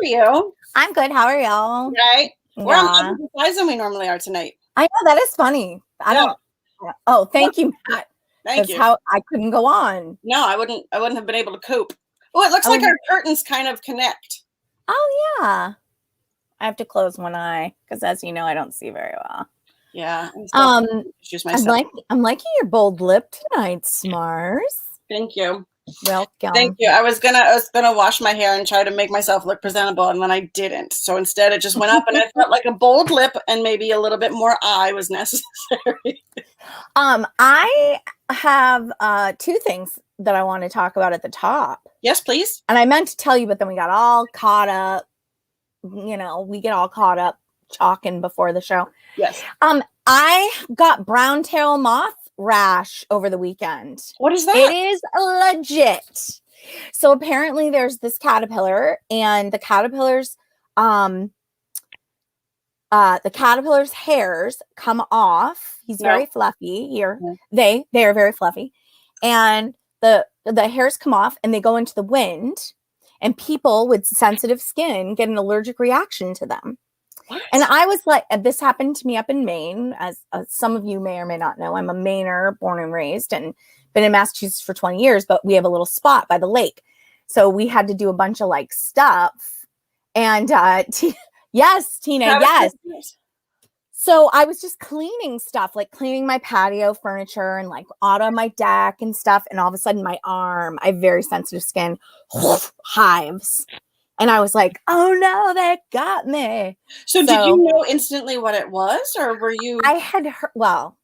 are you? I'm good. How are y'all? Right? We're on Yeah. different sides than we normally are tonight. I know that is funny. I don't. Oh, thank you, Matt. Thank you. How I couldn't go on. No, I wouldn't have been able to cope. Oh, it looks like our curtains kind of connect. Oh yeah. I have to close one eye because, as you know, I don't see very well. Yeah. I'm liking your bold lip tonight, Smarz. Thank you. Welcome. Thank you. I was gonna wash my hair and try to make myself look presentable, and then I didn't. So instead, it just went up, and I felt like a bold lip and maybe a little bit more eye was necessary. I have two things that I want to talk about at the top. Yes, please. And I meant to tell you, but then we got all caught up. You know, we get all caught up talking before the show. Yes. I got brown tail moth rash over the weekend. What is that? It is legit. So apparently there's this caterpillar, and the caterpillar's hairs come off. He's very fluffy. They are very fluffy. And the hairs come off and they go into the wind, and people with sensitive skin get an allergic reaction to them. What? And I was like, this happened to me up in Maine, as some of you may or may not know. I'm a Mainer, born and raised, and been in Massachusetts for 20 years, but we have a little spot by the lake. So we had to do a bunch of like stuff. And yes, Tina, yes. So I was just cleaning stuff, like cleaning my patio furniture and like out on my deck and stuff. And all of a sudden my arm, I have very sensitive skin, hives. And I was like, oh no, they got me. So did you know instantly what it was, or were you? I had heard, well,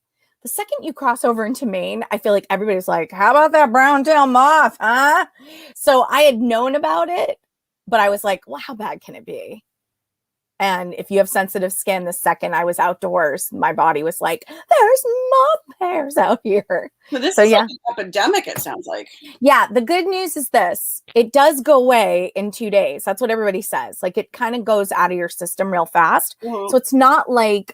the second you cross over into Maine, I feel like everybody's like, how about that brown tail moth, huh? So I had known about it, but I was like, well, how bad can it be? And if you have sensitive skin, the second I was outdoors, my body was like, there's moth hairs out here. So this is like an epidemic, it sounds like. Yeah. The good news is this. It does go away in 2 days. That's what everybody says. Like it kind of goes out of your system real fast. Mm-hmm. So it's not like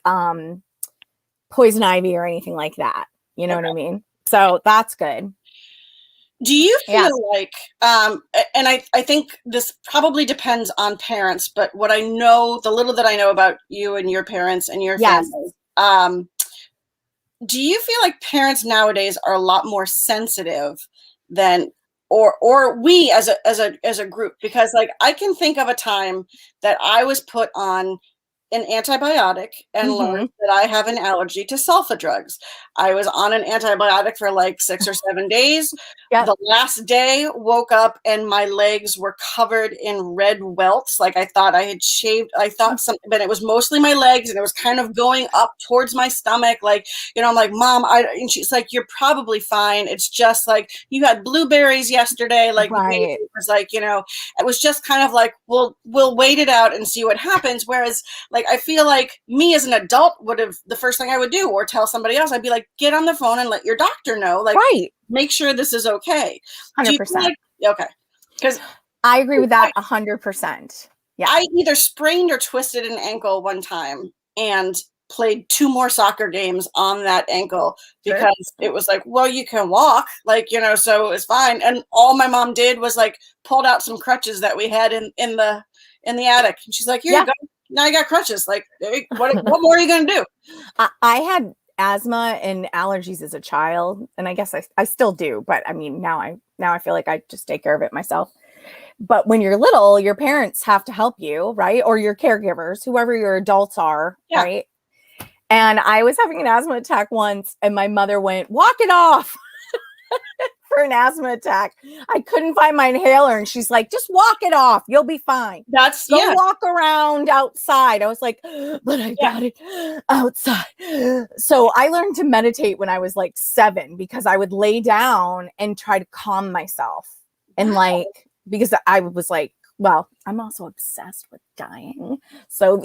poison ivy or anything like that. You know what I mean? So that's good. Do you feel like, and I think this probably depends on parents, but what I know, the little that I know about you and your parents and your family, do you feel like parents nowadays are a lot more sensitive than, or we as a group? Because like, I can think of a time that I was put on an antibiotic and learned that I have an allergy to sulfa drugs. I was on an antibiotic for like 6 or 7 days. Yep. The last day, woke up and my legs were covered in red welts. Like I thought I had shaved. I thought something, but it was mostly my legs, and it was kind of going up towards my stomach. Like, you know, I'm like, Mom, and she's like, you're probably fine. It's just like you had blueberries yesterday. Like, it was like, you know, it was just kind of like, we'll wait it out and see what happens. Whereas like, I feel like me as an adult would have, the first thing I would do or tell somebody else, I'd be like, get on the phone and let your doctor know, like, make sure this is okay. 100%. Okay. Because I agree with that 100%. Yeah. I either sprained or twisted an ankle one time and played 2 more soccer games on that ankle because it was like, well, you can walk, like, you know, so it was fine. And all my mom did was like pulled out some crutches that we had in the attic. And she's like, here you go. Now I got crutches. Like, what more are you going to do? I had asthma and allergies as a child, and I guess I still do. But I mean, now I feel like I just take care of it myself. But when you're little, your parents have to help you, right? Or your caregivers, whoever your adults are, right? And I was having an asthma attack once, and my mother went, walk it off. For an asthma attack. I couldn't find my inhaler, and she's like, just walk it off. You'll be fine. Go walk around outside. I was like, but I got it outside. So I learned to meditate when I was like 7 because I would lay down and try to calm myself. And like, because I was like, well, I'm also obsessed with dying. So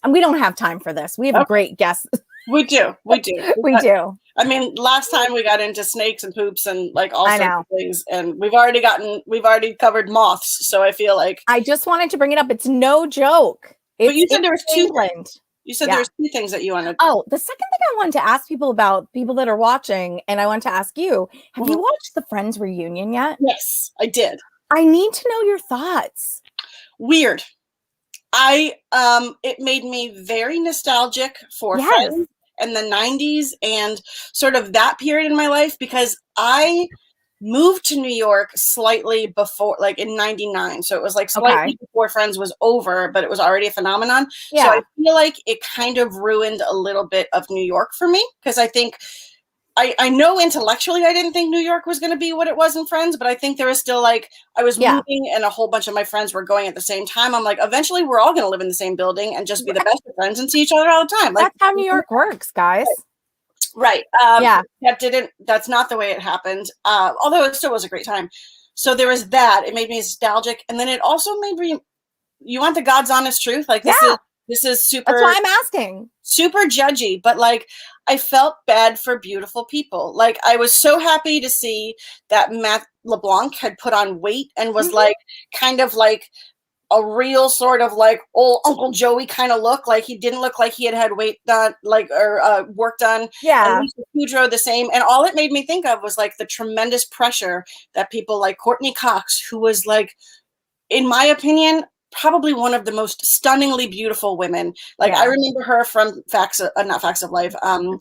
we don't have time for this. We have a great guest. We do. We do. I mean, last time we got into snakes and poops and like all sorts of things, and we've already covered moths. So I feel like I just wanted to bring it up. It's no joke. But you said there was 2 things. You said there was 2 things that you wanted. Oh, the second thing I wanted to ask people about, people that are watching, and I want to ask you, have you watched the Friends reunion yet? Yes, I did. I need to know your thoughts. Weird. It made me very nostalgic for Yes. Friends and the 90s and sort of that period in my life, because I moved to New York slightly before, like in 99. So it was like slightly before Friends was over, but it was already a phenomenon. So I feel like it kind of ruined a little bit of New York for me, because I think I know intellectually I didn't think New York was going to be what it was in Friends, but I think there was still like, I was moving and a whole bunch of my friends were going at the same time. I'm like, eventually we're all going to live in the same building and just be the best of friends and see each other all the time. Like, that's how New York works, guys. Right. That's not the way it happened. Although it still was a great time. So there was that. It made me nostalgic. And then it also made me, you want the God's honest truth? Like this is super. That's why I'm asking. Super judgy, but like I felt bad for beautiful people. Like I was so happy to see that Matt LeBlanc had put on weight and was like kind of like a real sort of like old Uncle Joey kind of look. Like he didn't look like he had weight done, like, or work done. Yeah. And Lisa Kudrow the same. And all it made me think of was like the tremendous pressure that people like Courtney Cox, who was like, in my opinion, probably one of the most stunningly beautiful women. Like I remember her from not Facts of Life, Family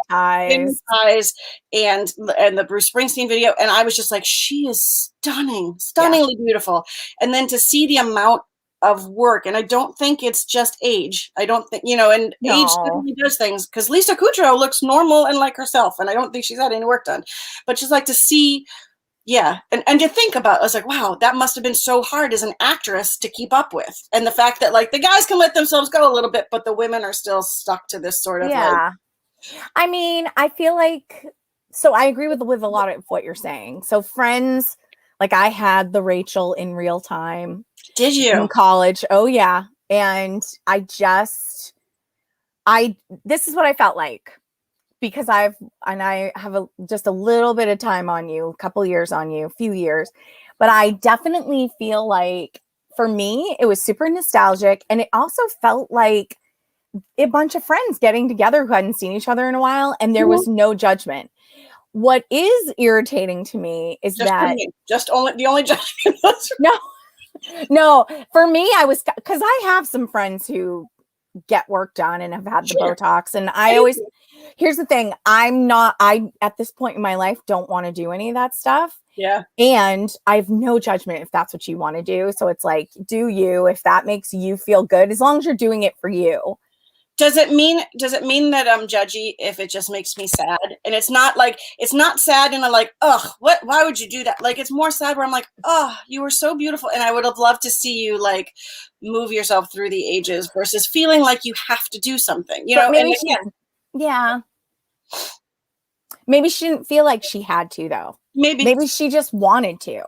Ties, and the Bruce Springsteen video. And I was just like, she is stunningly beautiful. And then to see the amount of work, and I don't think it's just age. I don't think, and age definitely does things, because Lisa Kudrow looks normal and like herself, and I don't think she's had any work done. But just like to see. Yeah. And to think about, I was like, wow, that must have been so hard as an actress to keep up with. And the fact that like the guys can let themselves go a little bit, but the women are still stuck to this sort of like. I mean, I feel like, so I agree with a lot of what you're saying. So Friends, like I had the Rachel in real time. Did you? In college. Oh yeah. And this is what I felt like. Because I have just a little bit of time on you, a couple years on you, a few years, but I definitely feel like for me, it was super nostalgic. And it also felt like a bunch of friends getting together who hadn't seen each other in a while. And there was no judgment. What is irritating to me is the only judgment. No, for me, because I have some friends who get work done and have had the Botox. And here's the thing. I at this point in my life don't want to do any of that stuff. Yeah. And I have no judgment if that's what you want to do. So it's like, do you, if that makes you feel good, as long as you're doing it for you. Does it mean that I'm judgy if it just makes me sad? And it's not sad in a like, ugh, why would you do that? Like, it's more sad where I'm like, oh, you were so beautiful. And I would have loved to see you like move yourself through the ages versus feeling like you have to do something, Maybe maybe she didn't feel like she had to though. Maybe she just wanted to.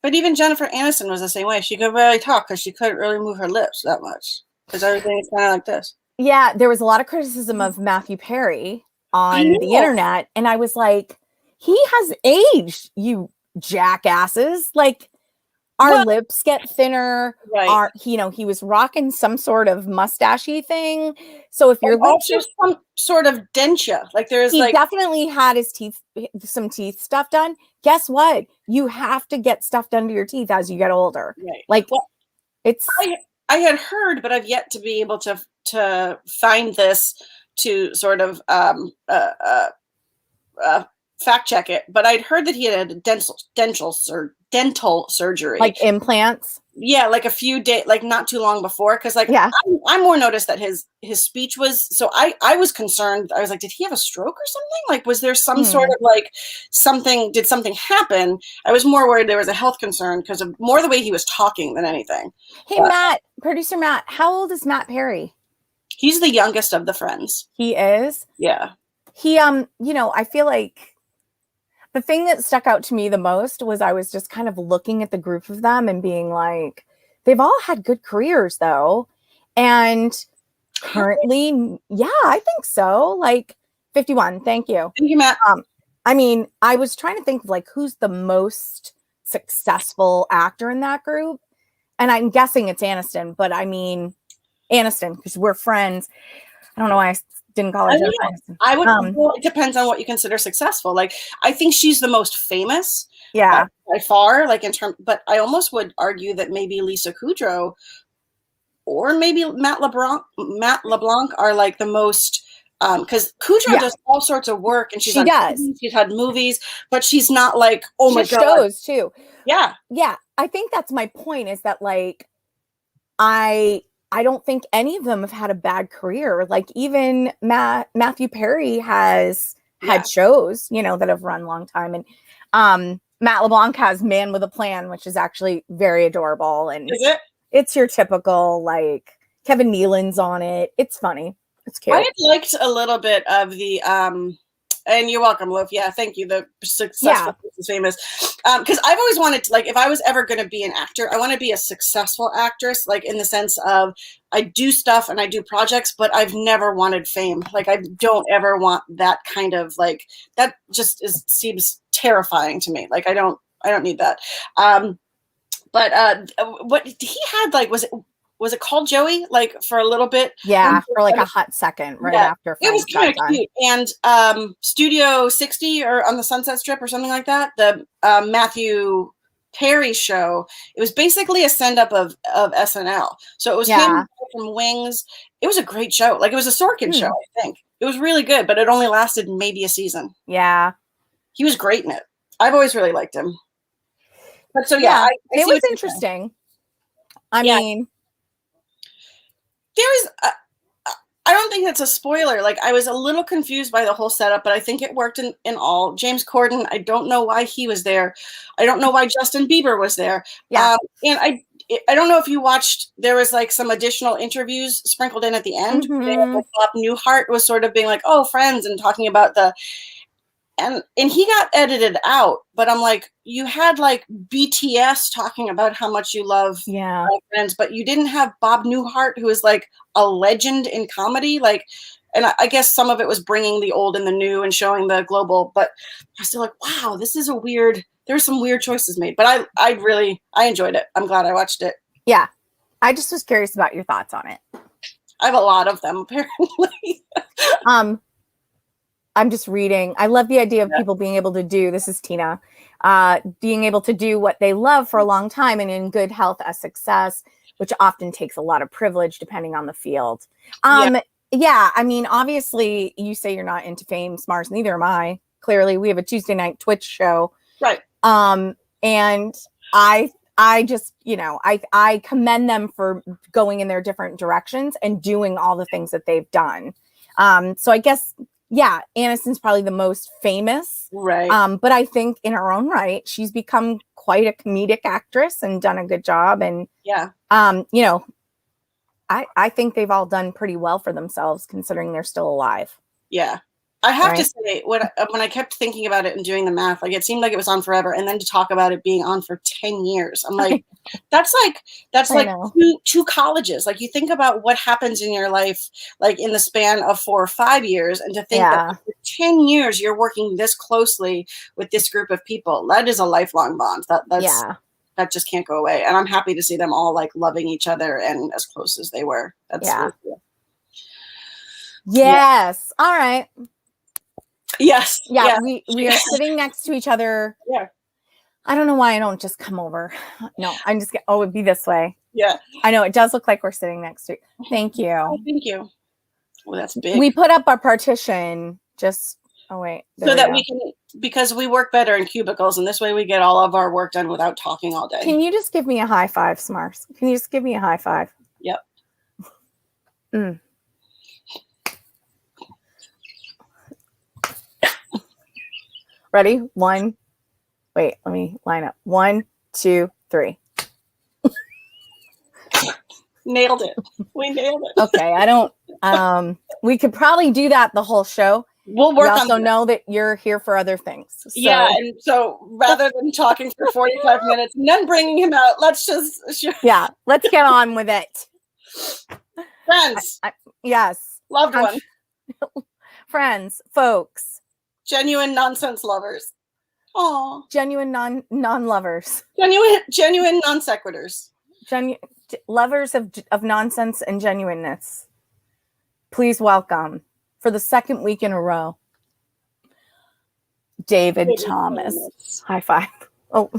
But even Jennifer Aniston was the same way. She could barely talk because she couldn't really move her lips that much because everything is kind of like this. Yeah, there was a lot of criticism of Matthew Perry on the internet. And I was like, he has aged, you jackasses. Like, our lips get thinner. Right. He was rocking some sort of mustachy thing. So if your lips are some sort of denture, like he definitely had some teeth stuff done. Guess what? You have to get stuff done to your teeth as you get older. Right. Like, I had heard, but I've yet to be able to find this to sort of fact check it. But I'd heard that he had a dental surgery, like implants. Yeah, like a few days, like not too long before. Because like I more noticed that his speech was. So I was concerned. I was like, did he have a stroke or something? Like, was there some sort of like did something happen? I was more worried there was a health concern because of more the way he was talking than anything. Hey, Matt, producer Matt, how old is Matt Perry? He's the youngest of the friends. He is? Yeah. He, I feel like the thing that stuck out to me the most was I was just kind of looking at the group of them and being like, they've all had good careers though. And currently, yeah, I think so. Like 51. Thank you. Thank you, Matt. I mean, I was trying to think of like, who's the most successful actor in that group? And I'm guessing it's Aniston, but I mean, Aniston, because we're friends. I don't know why I didn't call her Jennifer Aniston. I would. Well, it depends on what you consider successful. Like, I think she's the most famous. Yeah, by far. Like in terms, but I almost would argue that maybe Lisa Kudrow or maybe Matt LeBlanc are like the most, because Cujo does all sorts of work, and she's had movies, but she's not like, oh my God. Shows too. Yeah. Yeah. I think that's my point, is that like, I don't think any of them have had a bad career. Like even Matthew Perry has had shows, you know, that have run a long time. And Matt LeBlanc has Man with a Plan, which is actually very adorable. And is it? It's your typical, like, Kevin Nealon's on it. It's funny. It's cute. I had liked a little bit of the and you're welcome, Loaf. Yeah, thank you. The successful is famous. Because I've always wanted to, like, if I was ever going to be an actor, I want to be a successful actress, like in the sense of I do stuff and I do projects, but I've never wanted fame. Like, I don't ever want that kind of, like, that just seems terrifying to me. Like, I don't need that. But what he had, like, was it called Joey? Like for a little bit? Yeah, for like a hot second, right after. It was kind of cute. And Studio 60 or on the Sunset Strip or something like that, the Matthew Perry show, it was basically a send-up of SNL. So it was him from Wings. It was a great show. Like, it was a Sorkin show, I think. It was really good, but it only lasted maybe a season. Yeah. He was great in it. I've always really liked him. But so, I it was interesting. I mean... I don't think it's a spoiler. Like, I was a little confused by the whole setup, but I think it worked in all. James Corden, I don't know why he was there. I don't know why Justin Bieber was there. Yeah. And I don't know if you watched, there was like some additional interviews sprinkled in at the end. Mm-hmm. Like, Bob Newhart was sort of being like, oh, friends, and talking about and he got edited out, but I'm like, you had like BTS talking about how much you love Friends, but you didn't have Bob Newhart, who is like a legend in comedy. Like, and I guess some of it was bringing the old and the new and showing the global, but I was still like, wow, this is there's some weird choices made, but I enjoyed it. I'm glad I watched it. Yeah. I just was curious about your thoughts on it. I have a lot of them, apparently. I'm just reading. I love the idea of people being able to do, this is Tina, being able to do what they love for a long time and in good health as success, which often takes a lot of privilege depending on the field. Yeah, I mean, obviously you say you're not into fame, Smarz, neither am I. Clearly, we have a Tuesday night Twitch show. Right. And I just, you know, I commend them for going in their different directions and doing all the things that they've done. So I guess, Aniston's probably the most famous. Right. But I think in her own right, she's become quite a comedic actress and done a good job. And, you know, I think they've all done pretty well for themselves considering they're still alive. Yeah. I have to say, when I kept thinking about it and doing the math, like, it seemed like it was on forever, and then to talk about it being on for 10 years, I'm like, that's like two colleges. Like, you think about what happens in your life, like in the span of 4 or 5 years, and to think that for 10 years you're working this closely with this group of people, that is a lifelong bond. That just can't go away. And I'm happy to see them all like loving each other and as close as they were. That's really cool. Yes. All right. Yes. Yeah. We are sitting next to each other. Yeah. I don't know why I don't just come over. No, I'm just it'd be this way. Yeah. I know it does look like we're sitting next to. Thank you. Oh, thank you. Well, that's big. We put up our partition just. Oh wait. So that we can, because we work better in cubicles, and this way we get all of our work done without talking all day. Can you just give me a high five, Smarz? Can you just give me a high five? Yep. Ready? One. Wait, let me line up. 1, 2, 3. Nailed it. We nailed it. Okay, I don't. We could probably do that the whole show. We'll work on also know that you're here for other things. So. Yeah, and so rather than talking for 45 minutes and then bringing him out, let's just... Yeah, let's get on with it. Friends. Yes. Loved one. Friends, folks. Genuine nonsense lovers. Aw. Genuine non-lovers. Genuine non sequiturs. Lovers of nonsense and genuineness. Please welcome, for the second week in a row, David Thomas. High five. Oh.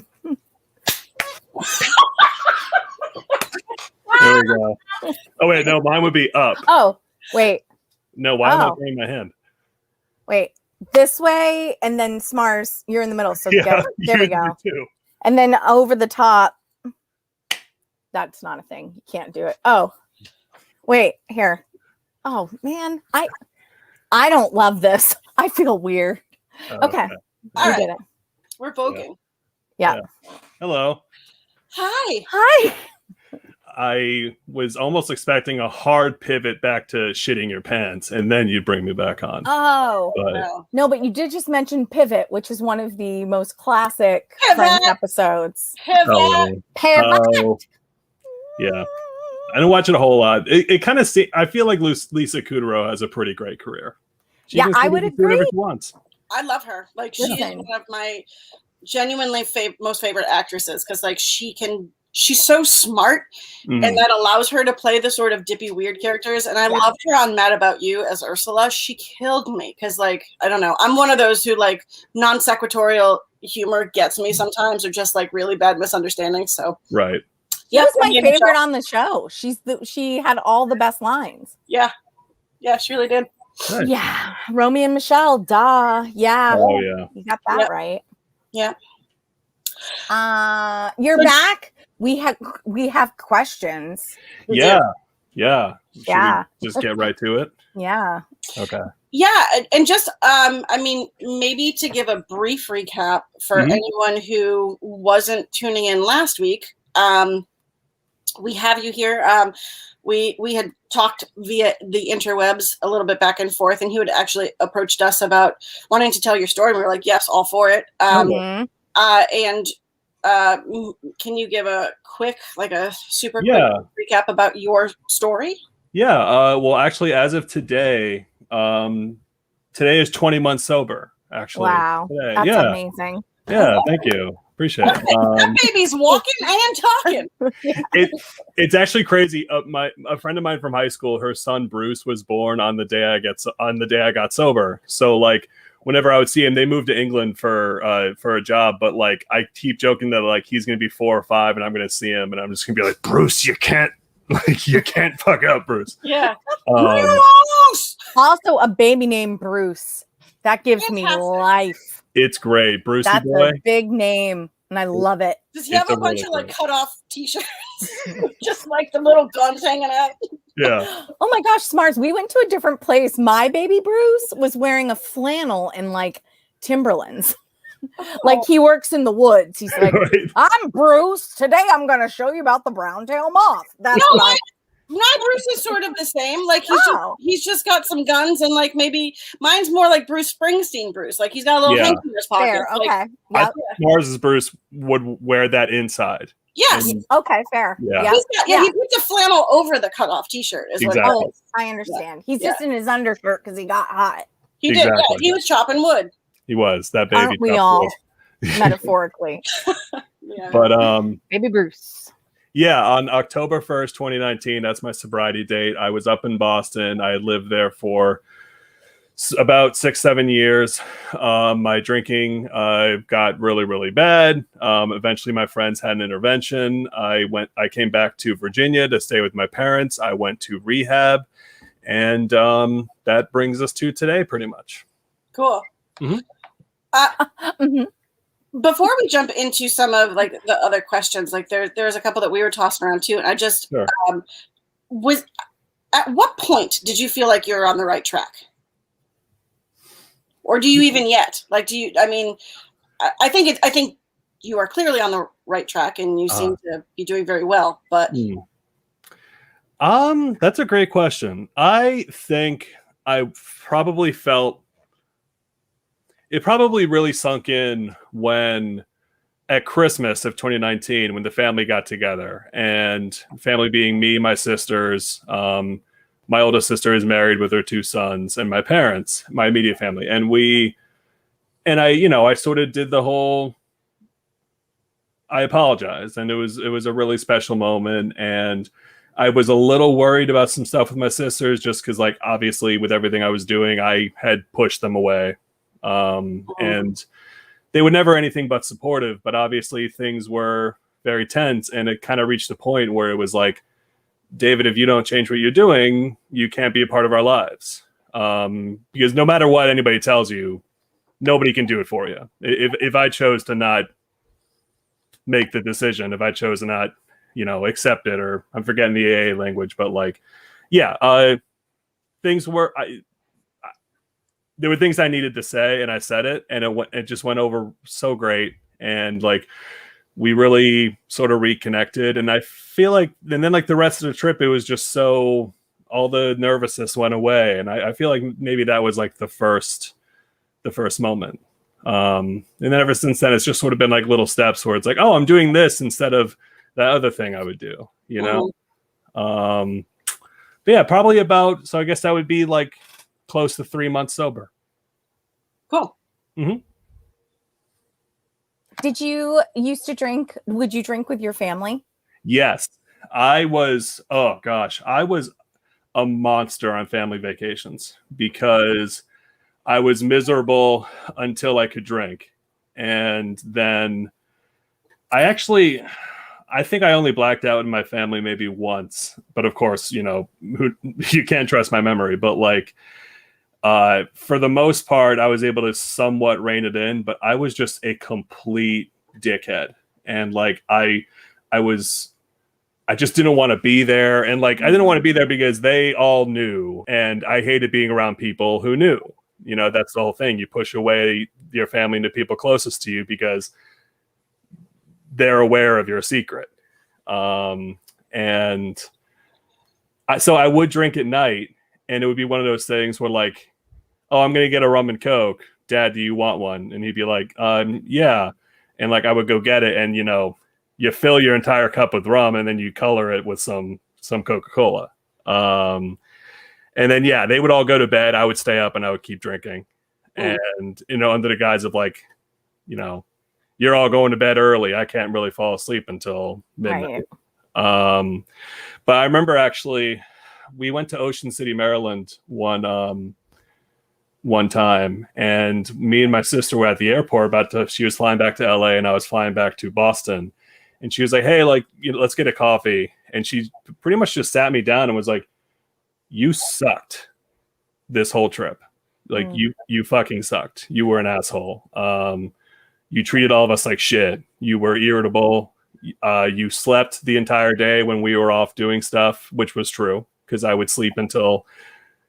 There we go. Oh wait, no, mine would be up. Oh, wait. No, why am I throwing my hand? Wait, this way, and then Smarz, you're in the middle. So there we go. Too. And then over the top. That's not a thing. You can't do it. Oh, wait, here. Oh man, I don't love this. I feel weird. Okay. All right. Did it. We're voguing. Yeah. Hello. Hi. I was almost expecting a hard pivot back to shitting your pants, and then you'd bring me back on. Oh. But, no, but you did just mention Pivot, which is one of the most classic Friends episodes. Pivot. Oh, yeah. I don't watch it a whole lot. It kind of I feel like Lisa Kudrow has a pretty great career. I would agree. Whatever she wants. I love her. Like, she is one of my genuinely most favorite actresses, because like she's so smart, and that allows her to play the sort of dippy weird characters. And I loved her on Mad About You as Ursula. She killed me, because like, I don't know, I'm one of those who like non sequitorial humor gets me sometimes, or just like really bad misunderstandings. So right. She was my favorite on the show. She had all the best lines. Yeah, she really did. Nice. Yeah, Romeo and Michelle. Duh. Yeah. Oh yeah. You got that right. Yeah. You're back. We have questions. Yeah. Should we just get right to it? Yeah. Okay. Yeah, and just I mean, maybe to give a brief recap for anyone who wasn't tuning in last week. We have you here. We had talked via the interwebs a little bit back and forth, and he had actually approached us about wanting to tell your story. And we were like, yes, all for it. And can you give a quick, like a super quick recap about your story? Yeah. Well, actually, as of today, today is 20 months sober. Actually. Wow. Today. That's amazing. Yeah. Thank you. Appreciate it. That baby's walking and talking. It's actually crazy. A friend of mine from high school, her son Bruce was born on the day I got sober. So like, whenever I would see him, they moved to England for a job. But like, I keep joking that like he's gonna be 4 or 5, and I'm gonna see him, and I'm just gonna be like, Bruce, you can't fuck up, Bruce. Yeah. Bruce! Also, a baby named Bruce. That gives me life. It's great. Brucey That's boy. a big name, and I love it. Does he have a bunch of like cut off t-shirts? Just like the little guns hanging out? Yeah. Oh my gosh, Smarz, we went to a different place. My baby Bruce was wearing a flannel and like Timberlands. Like he works in the woods. He's like, I'm Bruce. Today I'm going to show you about the brown-tailed moth. That's my Bruce is sort of the same. Like he's just got some guns, and like maybe mine's more like Bruce Springsteen Bruce. Like he's got a little hanky in his pocket. Fair, okay. Like, Mars's Bruce would wear that inside. Yes. Okay, fair. Yeah. He puts a flannel over the cutoff t-shirt. Exactly. I understand. He's just in his undershirt because he got hot. He did. Yeah, he was chopping wood. He was that baby. Aren't we all metaphorically? But baby Bruce. Yeah, on October 1st, 2019, that's my sobriety date. I was up in Boston. I had lived there for about 6-7 years. My drinking got really, really bad. Eventually, my friends had an intervention. I came back to Virginia to stay with my parents. I went to rehab, and that brings us to today, pretty much. Cool. Before we jump into some of like the other questions, like there's a couple that we were tossing around too, and I just was. At what point did you feel like you're on the right track, or do you even yet? Like, do you? I mean, I think you are clearly on the right track, and you seem to be doing very well. But that's a great question. I think I probably felt. It probably really sunk in when at Christmas of 2019, when the family got together, and family being me, my sisters, my oldest sister is married with her 2 sons, and my parents, my immediate family. And I sort of did the whole, I apologized, and it was a really special moment. And I was a little worried about some stuff with my sisters, just because like, obviously with everything I was doing, I had pushed them away. And they were never anything but supportive, but obviously things were very tense, and it kind of reached a point where it was like, David, if you don't change what you're doing, you can't be a part of our lives. Because no matter what anybody tells you, nobody can do it for you. If I chose to not make the decision, if I chose to not, accept it, or I'm forgetting the AA language, but like, things were, there were things I needed to say, and I said it, and it just went over so great. And like, we really sort of reconnected. And I feel like, and then like the rest of the trip, it was just all the nervousness went away. And I feel like maybe that was like the first moment. And then ever since then, it's just sort of been like little steps where it's like, oh, I'm doing this instead of that other thing I would do, But yeah, probably so I guess that would be like close to 3 months sober. Cool. Mm-hmm. Did you used to drink? Would you drink with your family? Yes. I was a monster on family vacations because I was miserable until I could drink. And then I think I only blacked out in my family maybe once. But of course, you can't trust my memory. But like, for the most part, I was able to somewhat rein it in, but I was just a complete dickhead. And like, I just didn't want to be there. And like, I didn't want to be there because they all knew, and I hated being around people who knew. That's the whole thing. You push away your family and the people closest to you because they're aware of your secret. So I would drink at night, and it would be one of those things where like, oh, I'm going to get a rum and Coke. Dad, do you want one? And he'd be like, yeah. And like, I would go get it. And, you fill your entire cup with rum, and then you color it with some Coca-Cola. And then, yeah, they would all go to bed. I would stay up and I would keep drinking. And, under the guise of like, you're all going to bed early. I can't really fall asleep until midnight. Right. But I remember actually we went to Ocean City, Maryland one time, and me and my sister were at the airport she was flying back to LA and I was flying back to Boston. And she was like, hey, like, let's get a coffee. And she pretty much just sat me down and was like, you sucked this whole trip. Like you fucking sucked. You were an asshole. You treated all of us like shit. You were irritable. You slept the entire day when we were off doing stuff, which was true, because I would sleep until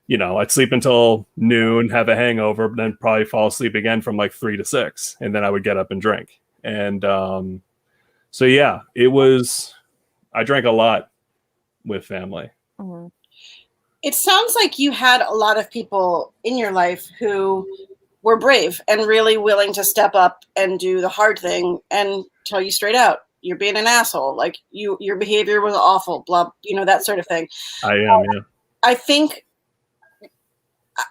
I'd sleep until noon, have a hangover, but then probably fall asleep again from like 3 to 6. And then I would get up and drink. And so, yeah, I drank a lot with family. Mm-hmm. It sounds like you had a lot of people in your life who were brave and really willing to step up and do the hard thing and tell you straight out, you're being an asshole. Like your behavior was awful, blah, that sort of thing. I am, yeah.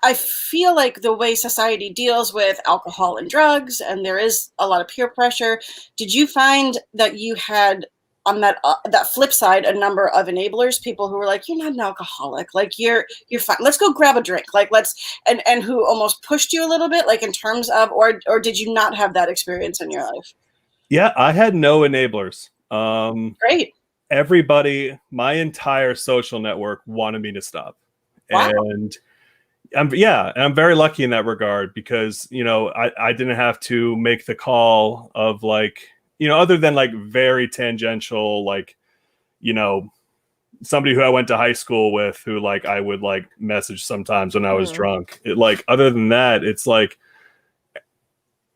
I feel like the way society deals with alcohol and drugs, and there is a lot of peer pressure. Did you find that you had on that flip side a number of enablers, people who were like, you're not an alcoholic, like you're fine, let's go grab a drink, like and who almost pushed you a little bit, like in terms of, or did you not have that experience in your life? Yeah, I had no enablers. Great. Everybody, my entire social network wanted me to stop. Wow. And I'm very lucky in that regard because, I didn't have to make the call of like, other than like very tangential, like, somebody who I went to high school with who like I would like message sometimes when I was drunk. Other than that, it's like,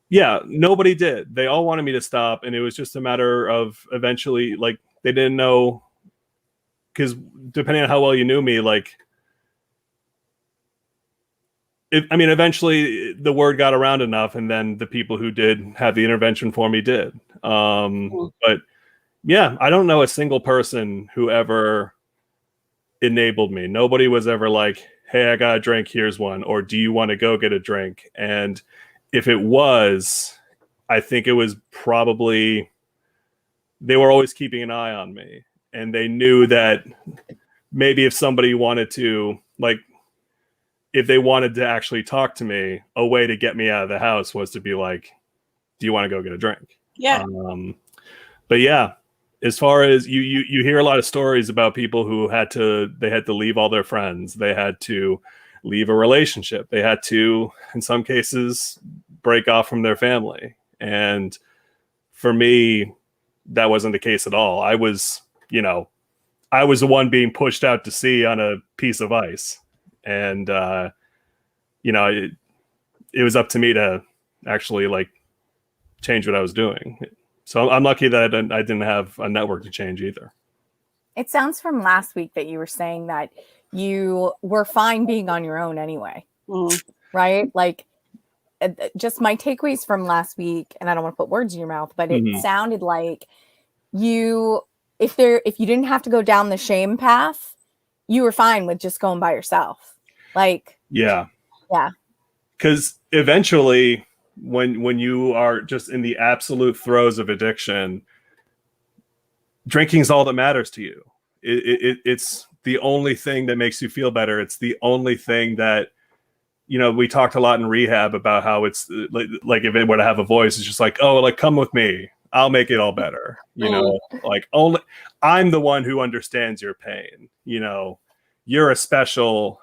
yeah, nobody did. They all wanted me to stop. And it was just a matter of eventually, like, they didn't know, because depending on how well you knew me, like, eventually the word got around enough, and then the people who did have the intervention for me did. But yeah, I don't know a single person who ever enabled me. Nobody was ever like, hey, I got a drink, here's one, or do you want to go get a drink? And if it was, I think it was probably, they were always keeping an eye on me, and they knew that maybe if somebody wanted to, like, if they wanted to actually talk to me, a way to get me out of the house was to be like, do you want to go get a drink? Yeah. But yeah, as far as you hear a lot of stories about people who had to leave all their friends, they had to leave a relationship, they had to, in some cases, break off from their family. And for me, that wasn't the case at all. I was the one being pushed out to sea on a piece of ice, and it was up to me to actually like change what I was doing. So I'm lucky that I didn't have a network to change either. It sounds from last week that you were saying that you were fine being on your own anyway, right? Like, just my takeaways from last week, and I don't want to put words in your mouth, but it sounded like if you didn't have to go down the shame path, you were fine with just going by yourself. Like, yeah. Because eventually, when you are just in the absolute throes of addiction, drinking is all that matters to you. It's the only thing that makes you feel better. It's the only thing that, we talked a lot in rehab about how it's like if it were to have a voice, it's just like, oh, like, come with me, I'll make it all better. Like, only I'm the one who understands your pain. You're a special,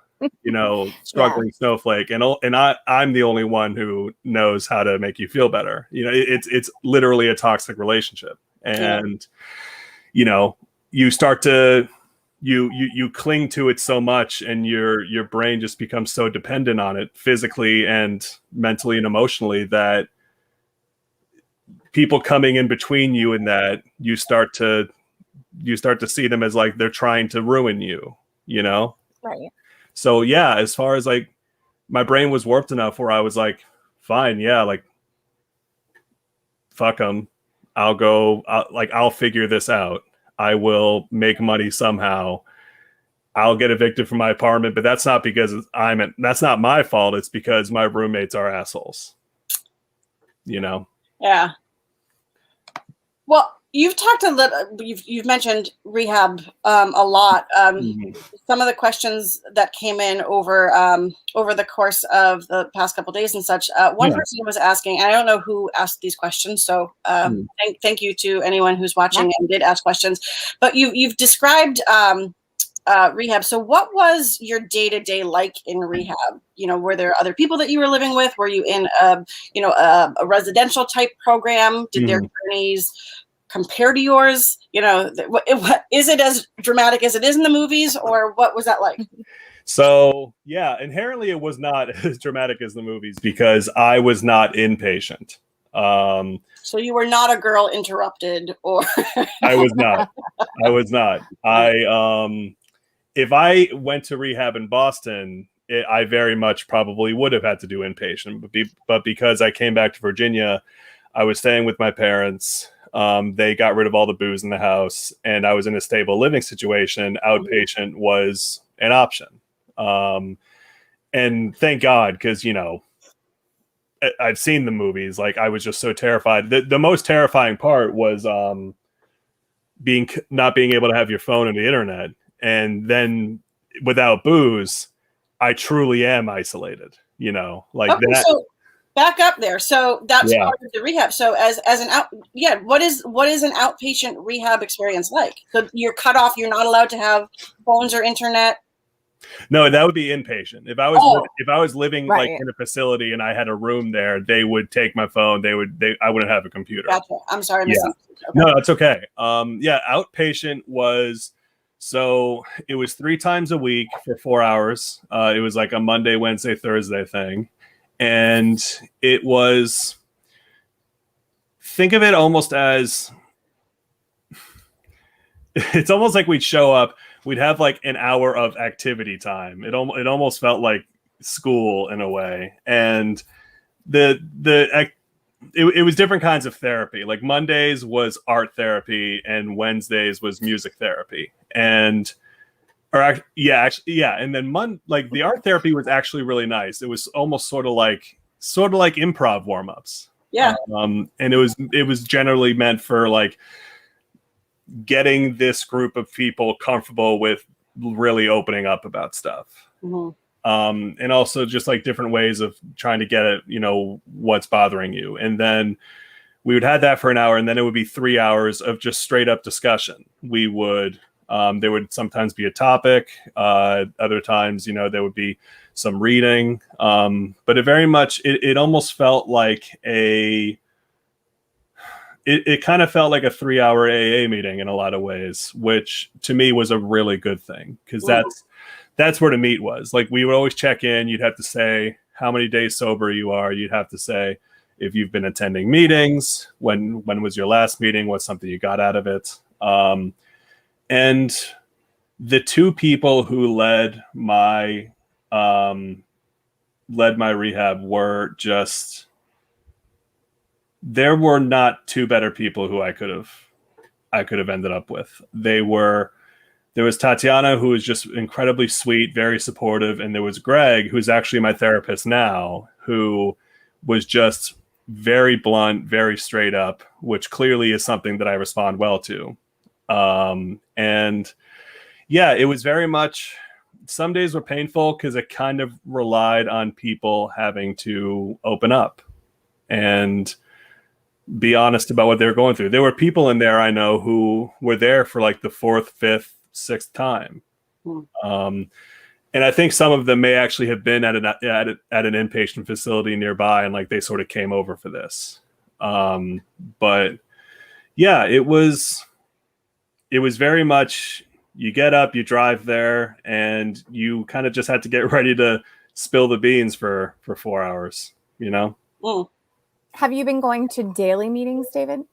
struggling snowflake, and I'm the only one who knows how to make you feel better. It's literally a toxic relationship, and you start to you cling to it so much, and your brain just becomes so dependent on it physically and mentally and emotionally that people coming in between you and that you start to see them as like they're trying to ruin you, right. So yeah, as far as like my brain was warped enough where I was like, fine, yeah, like fuck them, I'll figure this out. I will make money somehow. I'll get evicted from my apartment, but that's not because that's not my fault. It's because my roommates are assholes. Yeah. Well, you've talked a little. You've mentioned rehab a lot. Some of the questions that came in over the course of the past couple of days and such. One person was asking, and I don't know who asked these questions, so thank you to anyone who's watching and did ask questions. But you've described rehab. So, what was your day-to-day like in rehab? Were there other people that you were living with? Were you in a residential type program? Did their journeys compare to yours? Is it as dramatic as it is in the movies, or what was that like? So yeah, inherently it was not as dramatic as the movies because I was not inpatient. So you were not a girl interrupted, or I was not. If I went to rehab in Boston, I very much probably would have had to do inpatient, but because I came back to Virginia, I was staying with my parents. They got rid of all the booze in the house, and I was in a stable living situation. Outpatient was an option. And thank God, because, I've seen the movies. Like, I was just so terrified. The most terrifying part was not being able to have your phone and the internet. And then without booze, I truly am isolated, okay, that. So back up there. So that's part of the rehab. So as what is an outpatient rehab experience like? So you're cut off. You're not allowed to have phones or internet. No, that would be inpatient. If I was living like in a facility and I had a room there, they would take my phone. I wouldn't have a computer. Gotcha. I'm sorry. Yeah. Okay. No, that's okay. Outpatient was. So it was 3 times a week for 4 hours. It was like a Monday, Wednesday, Thursday thing. And it was, think of it almost as, it's almost like we'd show up, we'd have like an hour of activity time. It almost felt like school in a way. And it was different kinds of therapy. Like Mondays was art therapy and Wednesdays was music therapy. And then the art therapy was actually really nice. It was almost sort of like improv warm-ups. Yeah. And it was generally meant for like getting this group of people comfortable with really opening up about stuff. And also just like different ways of trying to get at, what's bothering you. And then we would have that for an hour, and then it would be 3 hours of just straight up discussion. We would, there would sometimes be a topic. Other times, there would be some reading. But it very much, it almost felt like it kind of felt like a 3-hour AA meeting in a lot of ways, which to me was a really good thing, because that's where the meat was. Like, we would always check in. You'd have to say how many days sober you are. You'd have to say if you've been attending meetings, when was your last meeting, what's something you got out of it. And the two people who led my rehab were just, there were not two better people who I could have ended up with. There was Tatiana, who was just incredibly sweet, very supportive, and there was Greg, who's actually my therapist now, who was just very blunt, very straight up, which clearly is something that I respond well to. And yeah, it was very much, some days were painful because it kind of relied on people having to open up and be honest about what they were going through. There were people in there I know who were there for like the 4th, 5th, 6th time. And I think some of them may actually have been at an inpatient facility nearby, and like they sort of came over for this. But yeah, it was very much, you get up, you drive there, and you kind of just had to get ready to spill the beans for 4 hours, Have you been going to daily meetings, David?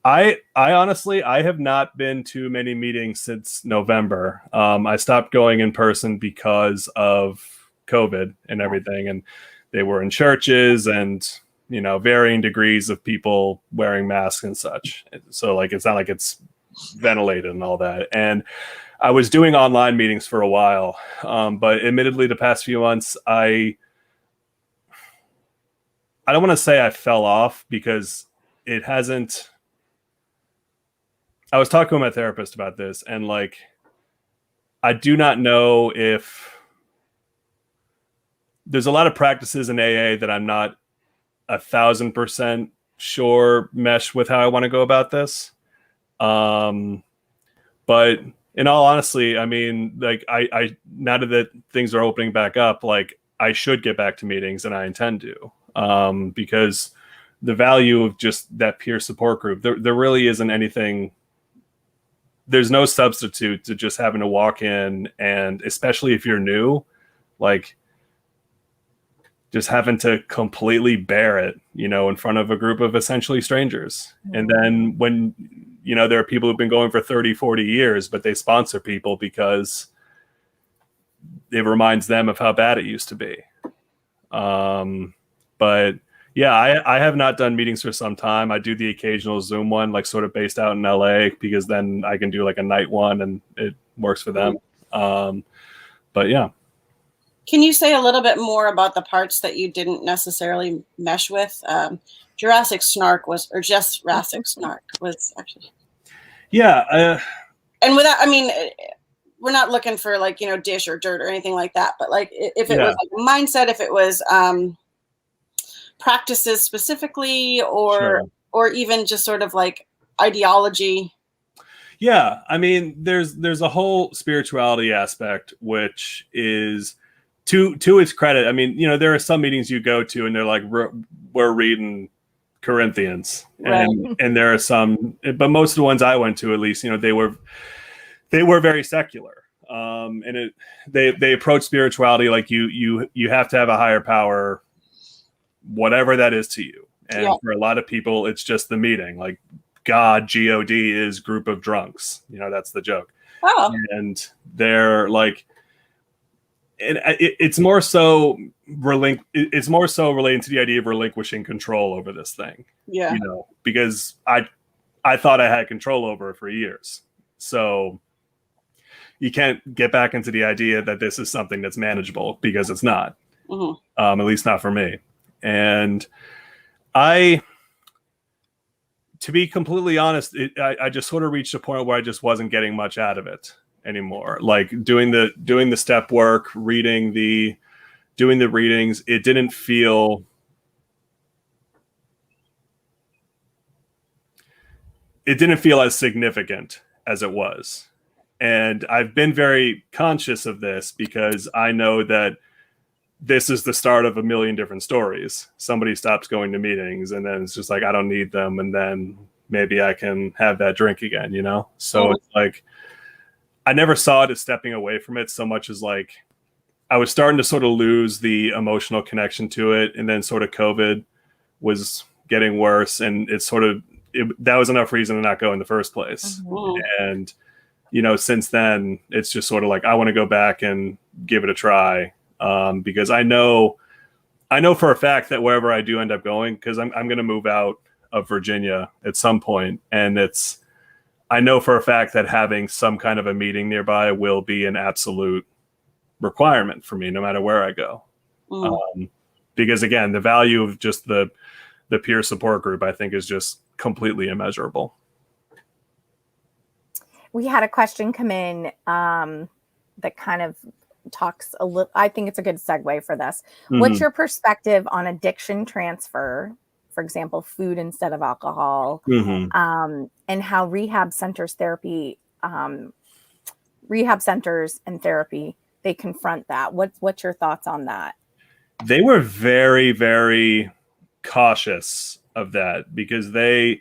I honestly, I have not been to many meetings since November. I stopped going in person because of COVID and everything. And they were in churches and, varying degrees of people wearing masks and such. So like, it's not like it's ventilated and all that. And I was doing online meetings for a while. But admittedly, the past few months, I don't want to say I fell off, because it hasn't. I was talking with my therapist about this, and like, I do not know if there's a lot of practices in AA that I'm not 1,000% sure mesh with how I want to go about this. But in all honesty, I mean, like, I now that things are opening back up, like, I should get back to meetings, and I intend to, because the value of just that peer support group, there really isn't anything. There's no substitute to just having to walk in, and especially if you're new, like, just having to completely bear it, in front of a group of essentially strangers. Mm-hmm. And then when, there are people who've been going for 30, 40 years, but they sponsor people because it reminds them of how bad it used to be. But yeah, I have not done meetings for some time. I do the occasional Zoom one, like sort of based out in LA, because then I can do like a night one and it works for them. But yeah. Can you say a little bit more about the parts that you didn't necessarily mesh with? Jurassic Snark was actually. Yeah. And without, I mean, we're not looking for like, dish or dirt or anything like that, but like if it was like mindset, if it was, practices specifically, or even just sort of like ideology. Yeah, I mean, there's a whole spirituality aspect, which is to its credit. I mean, there are some meetings you go to and they're like, we're reading Corinthians, and there are some, but most of the ones I went to, at least, they were very secular. And they approach spirituality like you have to have a higher power, whatever that is to you. And for a lot of people, it's just the meeting. Like, God, G-O-D, is group of drunks. That's the joke. Oh. And they're like, it's more so relating to the idea of relinquishing control over this thing. Yeah. Because I thought I had control over it for years. So you can't get back into the idea that this is something that's manageable, because it's not. Mm-hmm. At least not for me. And to be completely honest, I just sort of reached a point where I just wasn't getting much out of it anymore. Like, doing the step work, doing the readings, it didn't feel it didn't feel as significant as it was. And I've been very conscious of this because I know that this is the start of a million different stories. Somebody stops going to meetings and then it's just like, I don't need them. And then maybe I can have that drink again, you know? So it's like, I never saw it as stepping away from it so much as like, I was starting to sort of lose the emotional connection to it. And then sort of COVID was getting worse. And it's sort of, that was enough reason to not go in the first place. And, you know, since then it's just sort of like, I want to go back and give it a try. Because I know for a fact that wherever I do end up going, because I'm going to move out of Virginia at some point, and I know for a fact that having some kind of a meeting nearby will be an absolute requirement for me, no matter where I go. Because again, the value of just the peer support group, I think, is just completely immeasurable. We had a question come in that kind of talks a little, I think it's a good segue for this. What's your perspective on addiction transfer, for example, food instead of alcohol, and how rehab centers and therapy, they confront that? What's your thoughts on that? They were very, very cautious of that because they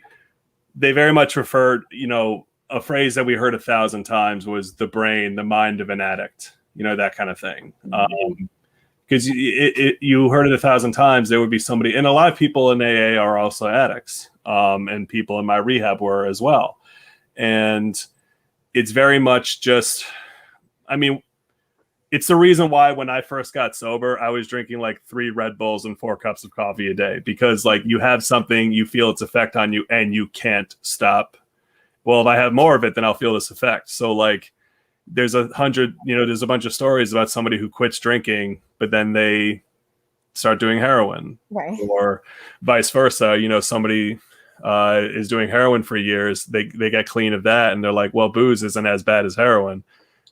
very much referred, you know, a phrase that we heard 1,000 times was the brain, the mind of an addict. You know, that kind of thing. Because you heard it 1,000 times, there would be somebody, and a lot of people in AA are also addicts, and people in my rehab were as well. And it's very much just, I mean, it's the reason why when I first got sober, I was drinking like 3 Red Bulls and 4 cups of coffee a day, because like you have something, you feel its effect on you and you can't stop. Well, if I have more of it, then I'll feel this effect. So like, there's a bunch of stories about somebody who quits drinking, but then they start doing heroin, right? Or vice versa. You know, somebody is doing heroin for years. They get clean of that, and they're like, well, booze isn't as bad as heroin,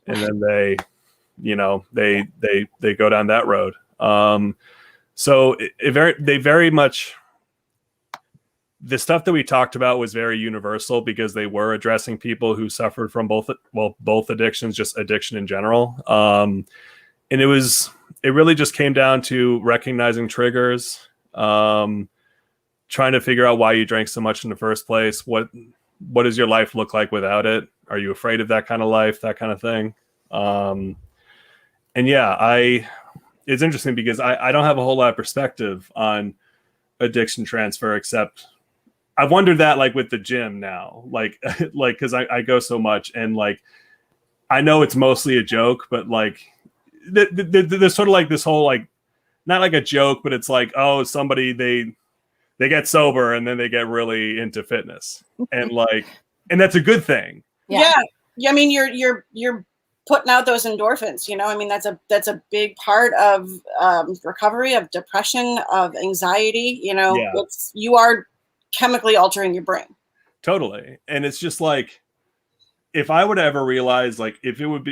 and then they go down that road. So they very much. The stuff that we talked about was very universal because they were addressing people who suffered from both addictions, just addiction in general. And it really just came down to recognizing triggers, trying to figure out why you drank so much in the first place. What does your life look like without it? Are you afraid of that kind of life, that kind of thing? And yeah, it's interesting because I don't have a whole lot of perspective on addiction transfer, except I've wondered that like with the gym now, like because I go so much, and like I know it's mostly a joke, but like there's sort of like this whole like, not like a joke, but it's like, oh, somebody they get sober and then they get really into fitness, and like, and that's a good thing. Yeah. I mean, you're putting out those endorphins, you know. I mean, that's a big part of recovery, of depression, of anxiety. You know, you are chemically altering your brain. Totally. And it's just like, if I would ever realize, like, if it would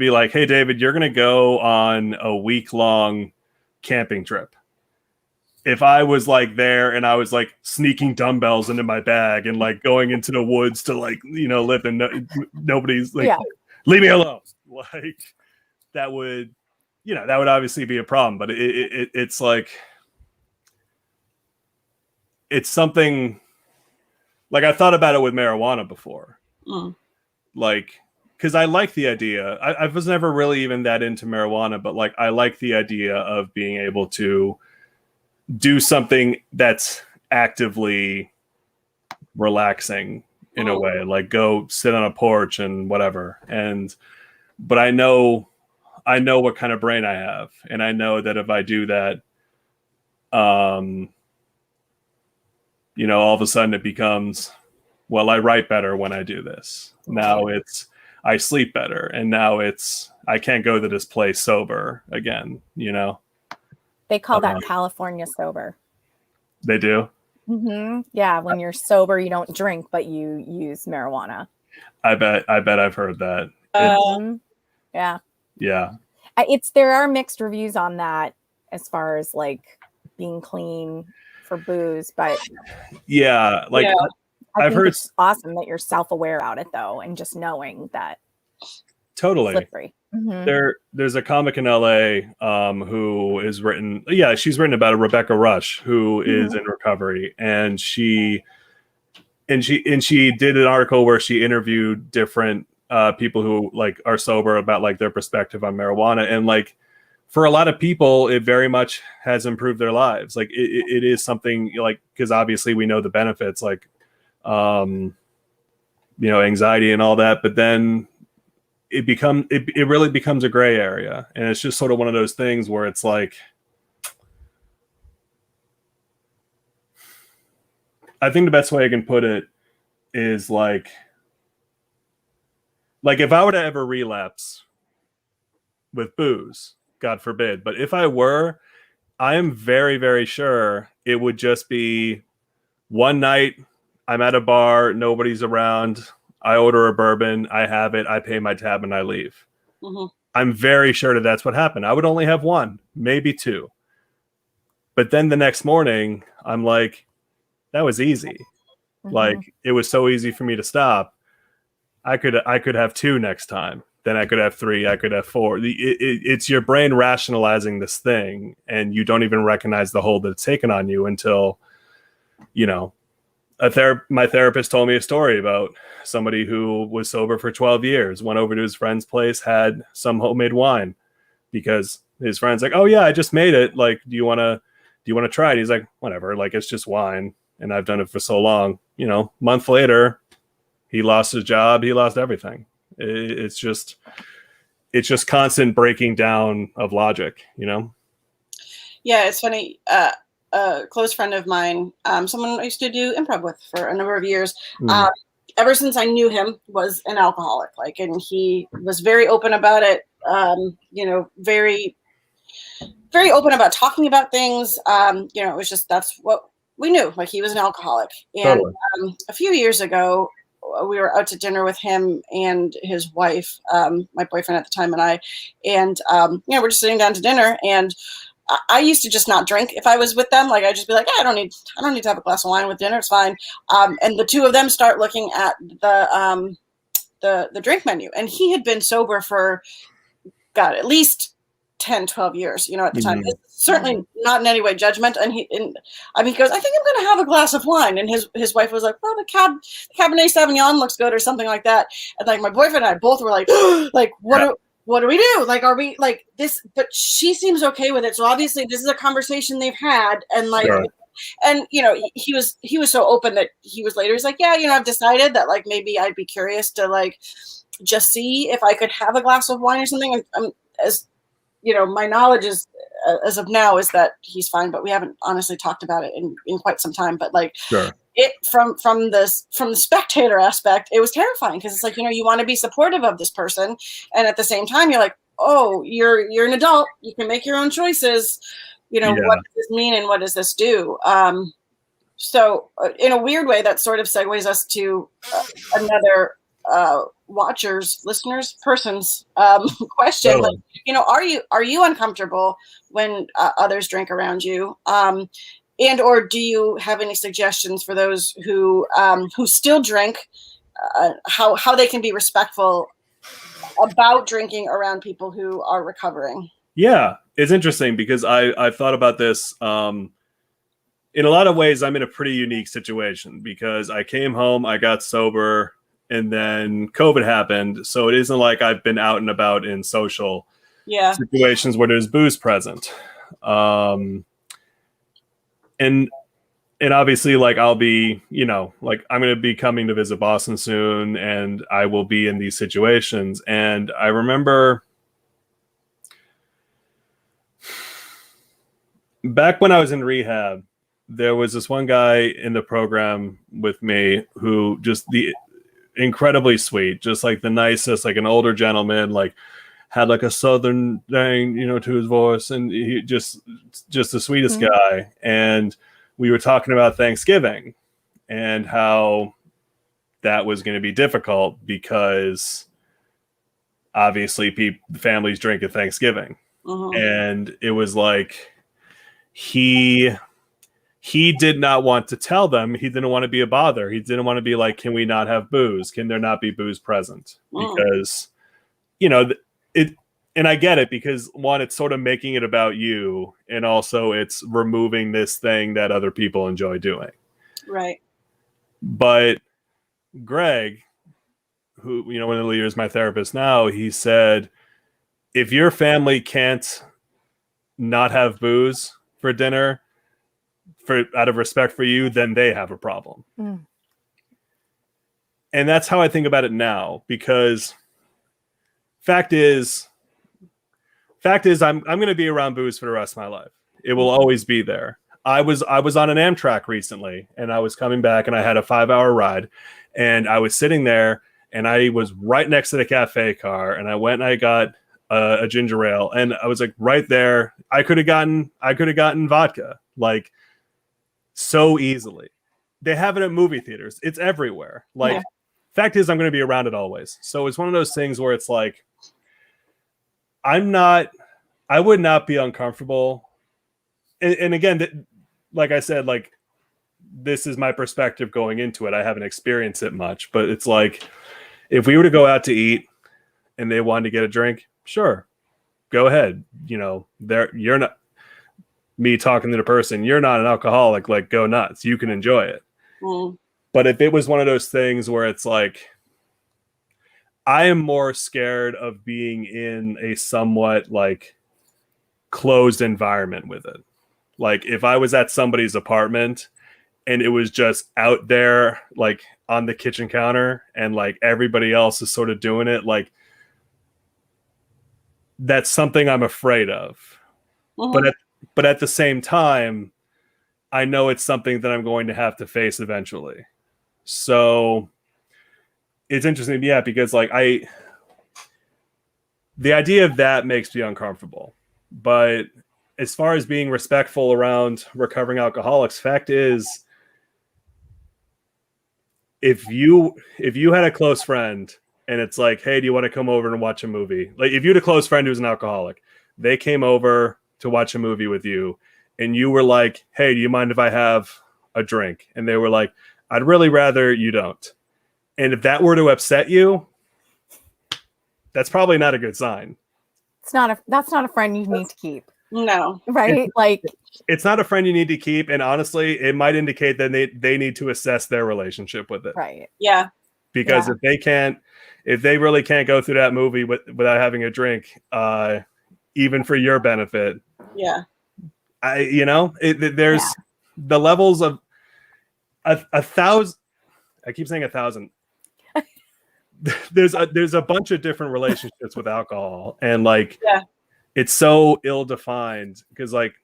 be like, hey, David, you're going to go on a week-long camping trip. If I was like there and I was like sneaking dumbbells into my bag and like going into the woods to like, you know, lift, and nobody's like, leave me alone. Like that would obviously be a problem, but it's like, it's something like I thought about it with marijuana before. Like, because I like the idea. I was never really even that into marijuana, but like I like the idea of being able to do something that's actively relaxing in a way, like go sit on a porch and whatever. But I know what kind of brain I have, and I know that if I do that, you know, all of a sudden it becomes, well, I write better when I do this. Now it's, I sleep better. And now it's, I can't go to this place sober again, you know? They call that California sober. They do? Mm-hmm. Yeah. When you're sober, you don't drink, but you use marijuana. I bet I've heard that. Yeah. Yeah. There are mixed reviews on that as far as like being clean for booze, but yeah, like I think it's awesome that you're self-aware about it though, and just knowing that. Totally. Slippery. There's a comic in LA who is written. Yeah, she's written about Rebecca Rush, who is in recovery, and she did an article where she interviewed different people who like are sober about like their perspective on marijuana, and like for a lot of people, it very much has improved their lives. Like it is something like, because obviously we know the benefits, like anxiety and all that, but then it really becomes a gray area, and it's just sort of one of those things where it's like, I think the best way I can put it is like if I were to ever relapse with booze, God forbid, but if I were, I am very, very sure it would just be one night, I'm at a bar, nobody's around, I order a bourbon, I have it, I pay my tab, and I leave. I'm very sure that's what happened. I would only have one, maybe two. But then the next morning, I'm like, that was easy. Like, it was so easy for me to stop. I could have two next time. Then I could have three. I could have four. It's your brain rationalizing this thing, and you don't even recognize the hold that it's taken on you until, my therapist told me a story about somebody who was sober for 12 years, went over to his friend's place, had some homemade wine because his friend's like, oh yeah, I just made it. Like, do you want to try it? He's like, whatever. Like, it's just wine. And I've done it for so long, month later, he lost his job. He lost everything. It's just constant breaking down of logic, Yeah, it's funny. A close friend of mine, someone I used to do improv with for a number of years, ever since I knew him, was an alcoholic. Like, and he was very open about it. Very, very open about talking about things. It was just, that's what we knew. Like, he was an alcoholic. And a few years ago, we were out to dinner with him and his wife, my boyfriend at the time, and I, and we're just sitting down to dinner, and I used to just not drink if I was with them. Like, I'd just be like, I don't need to have a glass of wine with dinner. It's fine. And the two of them start looking at the drink menu, and he had been sober for, God, at least 10, 12 years, at the time. It's certainly not in any way judgment. And he goes, I think I'm going to have a glass of wine. And his wife was like, well, the Cabernet Sauvignon looks good, or something like that. And like, my boyfriend and I both were like, like, what do we do? Like, are we like this? But she seems okay with it. So obviously this is a conversation they've had. And like, and he was so open that he's like, yeah, I've decided that like, maybe I'd be curious to like, just see if I could have a glass of wine or something. My knowledge is, as of now, is that he's fine, but we haven't honestly talked about it in quite some time. But like, it from the spectator aspect, it was terrifying, because it's like, you want to be supportive of this person, and at the same time, you're like, oh, you're an adult, you can make your own choices. What does this mean, and what does this do? So in a weird way, that sort of segues us to another person's question. Totally. Like, are you uncomfortable when others drink around you? And or do you have any suggestions for those who still drink, how they can be respectful about drinking around people who are recovering? Yeah, it's interesting because I've thought about this. In a lot of ways, I'm in a pretty unique situation because I came home, I got sober, and then COVID happened. So it isn't like I've been out and about in social situations where there's booze present. And obviously, like, I'll be, like, I'm going to be coming to visit Boston soon, and I will be in these situations. And I remember back when I was in rehab, there was this one guy in the program with me who just incredibly sweet, just like the nicest, like an older gentleman, like had like a southern thing, to his voice, and he just the sweetest guy. And we were talking about Thanksgiving and how that was going to be difficult because obviously families drink at Thanksgiving. And it was like he he did not want to tell them. He didn't want to be a bother. He didn't want to be like, can we not have booze? Can there not be booze present? Because, you know, and I get it, because one, it's sort of making it about you, and also it's removing this thing that other people enjoy doing. Right. But Greg, who, you know, one of the leaders, my therapist now, he said, if your family can't not have booze for dinner out of respect for you, then they have a problem. And that's how I think about it now, because fact is I'm going to be around booze for the rest of my life. It will always be there. I was on an Amtrak recently, and I was coming back, and I had a 5-hour ride, and I was sitting there, and I was right next to the cafe car, and I went and I got a ginger ale, and I was like right there. I could have gotten vodka, like, so easily. They have it at movie theaters. It's everywhere. Like, fact is, I'm going to be around it always. So it's one of those things where it's like, I would not be uncomfortable. And again, like I said, like, this is my perspective going into it. I haven't experienced it much, but it's like, if we were to go out to eat and they wanted to get a drink, sure, go ahead. You know, you're not me talking to the person. You're not an alcoholic. Like, go nuts. You can enjoy it. But if it was one of those things where it's like, I am more scared of being in a somewhat like closed environment with it. Like, if I was at somebody's apartment and it was just out there, like on the kitchen counter, and like everybody else is sort of doing it, like, that's something I'm afraid of. But at the same time, I know it's something that I'm going to have to face eventually. So it's interesting, yeah, because like the idea of that makes me uncomfortable. But as far as being respectful around recovering alcoholics, fact is, if you had a close friend and it's like, hey, do you want to come over and watch a movie? Like, if you had a close friend who's an alcoholic, they came over to watch a movie with you, and you were like, hey, do you mind if I have a drink? And they were like, I'd really rather you don't. And if that were to upset you, that's probably not a good sign. That's not a friend you need to keep. No. Right? It's not a friend you need to keep. And honestly, it might indicate that they need to assess their relationship with it. Right. Yeah. Because if they really can't go through that movie without having a drink, even for your benefit. Yeah. There's the levels of a thousand. I keep saying 1,000. There's a bunch of different relationships with alcohol, and like, it's so ill-defined, because like,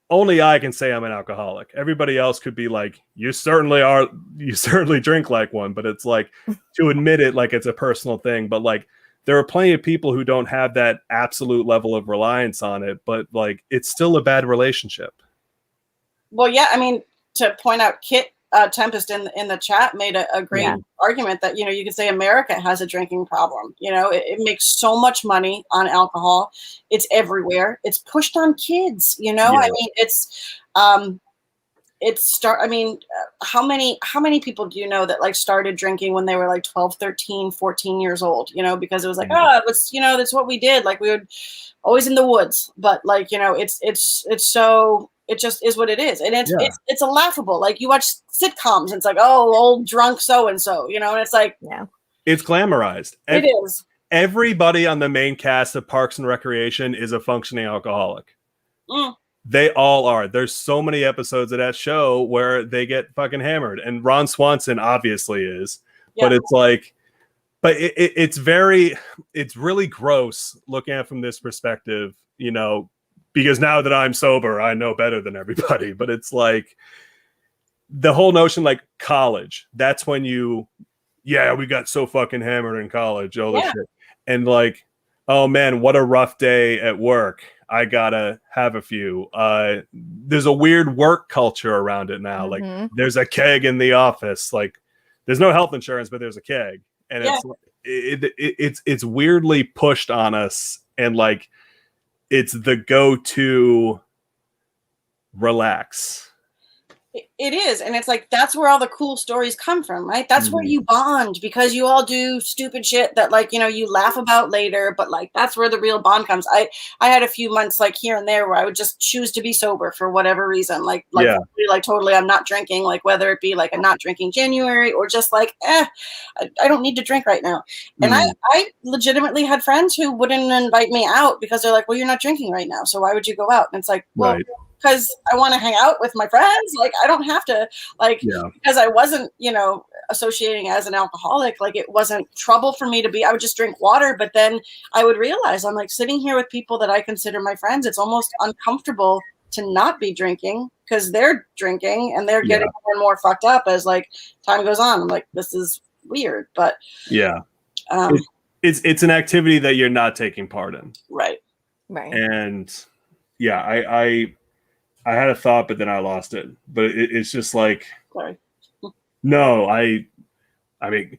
only I can say I'm an alcoholic. Everybody else could be like, you certainly drink like one, but it's like, to admit it, like, it's a personal thing. But like, there are plenty of people who don't have that absolute level of reliance on it, but like, it's still a bad relationship. Well, yeah, I mean, to point out, Kit Tempest in the chat made a great argument that, you know, you could say America has a drinking problem. You know, it makes so much money on alcohol. It's everywhere. It's pushed on kids, you know. I mean, how many people do you know that like started drinking when they were like 12, 13, 14 years old, you know, because it was like, that's what we did. Like, we would always in the woods, but like, you know, it's so, it just is what it is. And it's a laughable, like, you watch sitcoms and it's like, oh, old drunk so-and-so, you know, and it's like, it's glamorized. It is. Everybody on the main cast of Parks and Recreation is a functioning alcoholic. They all are. There's so many episodes of that show where they get fucking hammered, and Ron Swanson obviously is. But it's like, it's really gross looking at it from this perspective, you know, because now that I'm sober, I know better than everybody. But it's like, the whole notion, like, college, that's when we got so fucking hammered in college, all this shit. And like, oh man, what a rough day at work. I gotta have a few. There's a weird work culture around it now. Like, there's a keg in the office. Like, there's no health insurance, but there's a keg, and it's weirdly pushed on us, and like, it's the go-to relax. It is. And it's like, that's where all the cool stories come from, right? That's where you bond, because you all do stupid shit that, like, you know, you laugh about later, but like, that's where the real bond comes. I had a few months like here and there where I would just choose to be sober for whatever reason. Like totally, I'm not drinking, like whether it be like a not drinking January or just like, I don't need to drink right now. And I legitimately had friends who wouldn't invite me out because they're like, well, you're not drinking right now, so why would you go out? And it's like, well, because I want to hang out with my friends. Like, I don't have to, like, because I wasn't, you know, associating as an alcoholic. Like, it wasn't trouble for me to be, I would just drink water. But then I would realize, I'm like, sitting here with people that I consider my friends, it's almost uncomfortable to not be drinking because they're drinking and they're getting more and more fucked up as like time goes on. I'm like, this is weird. But it's an activity that you're not taking part in. Right. And I had a thought, but then I lost it. But it's just like, no, I mean,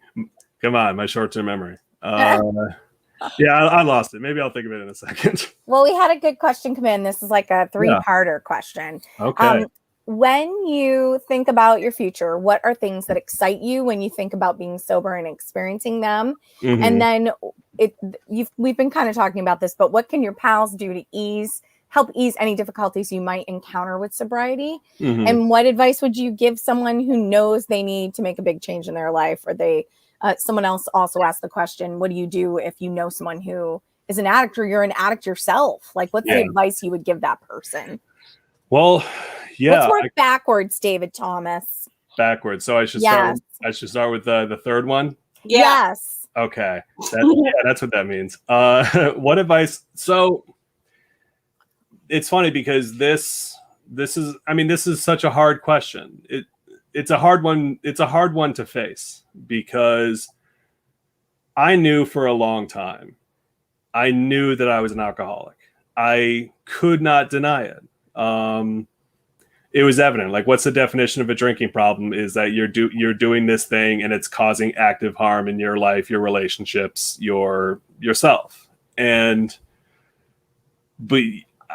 come on, my short-term memory. I lost it. Maybe I'll think of it in a second. Well, we had a good question come in. This is like a 3-parter question. Okay. When you think about your future, what are things that excite you when you think about being sober and experiencing them? And then we've been kind of talking about this, but what can your pals do to help ease any difficulties you might encounter with sobriety? And what advice would you give someone who knows they need to make a big change in their life? Or someone else also asked the question, what do you do if you know someone who is an addict or you're an addict yourself? Like, what's the advice you would give that person? Well, let's work backwards, David Thomas. Backwards. So I should start with the third one. Yes. Okay. That's what that means. What advice? So it's funny because this is such a hard question. It's a hard one. It's a hard one to face because I knew for a long time, I knew that I was an alcoholic. I could not deny it. It was evident. Like, what's the definition of a drinking problem? Is that you're doing this thing and it's causing active harm in your life, your relationships, yourself. But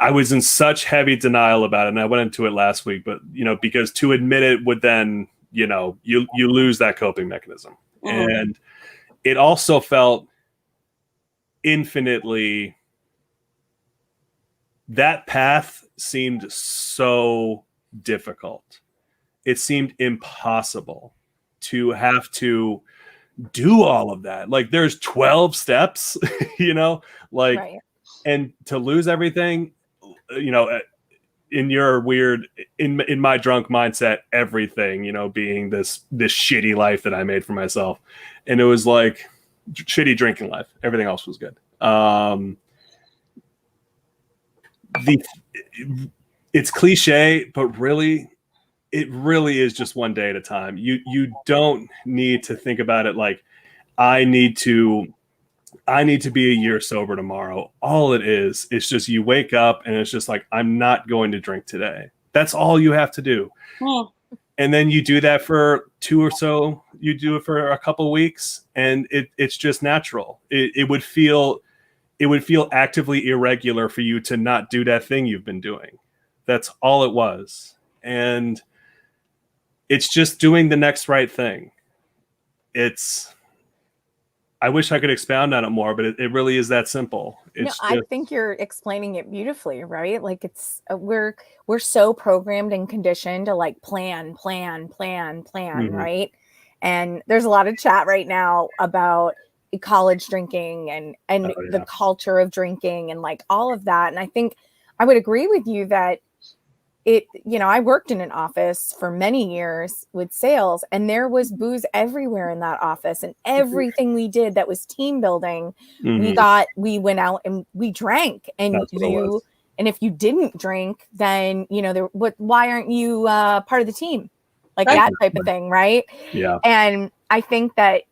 I was in such heavy denial about it, and I went into it last week. But because to admit it would then you lose that coping mechanism, and it also felt infinitely. That path seemed so difficult. It seemed impossible to have to do all of that. Like, there's 12 steps, and to lose everything, in your weird, in my drunk mindset, everything, being this shitty life that I made for myself. And it was like shitty drinking life. Everything else was good. It's cliche, but really, it really is just one day at a time. You don't need to think about it like I need to be a year sober tomorrow. All it is, it's just you wake up and it's just like, I'm not going to drink today. That's all you have to do. And then you do that for 2 or so. You do it for a couple weeks, and it's just natural. It would feel actively irregular for you to not do that thing you've been doing. That's all it was. And it's just doing the next right thing. I wish I could expound on it more, but it really is that simple. I think you're explaining it beautifully, right? Like, it's we're so programmed and conditioned to like plan, right? And there's a lot of chat right now about college drinking and the culture of drinking and like all of that. And I think I would agree with you that I worked in an office for many years with sales, and there was booze everywhere in that office, and everything we did that was team building, we went out and we drank, and if you didn't drink, then why aren't you part of the team? Like that type of thing, right? Yeah. And I think that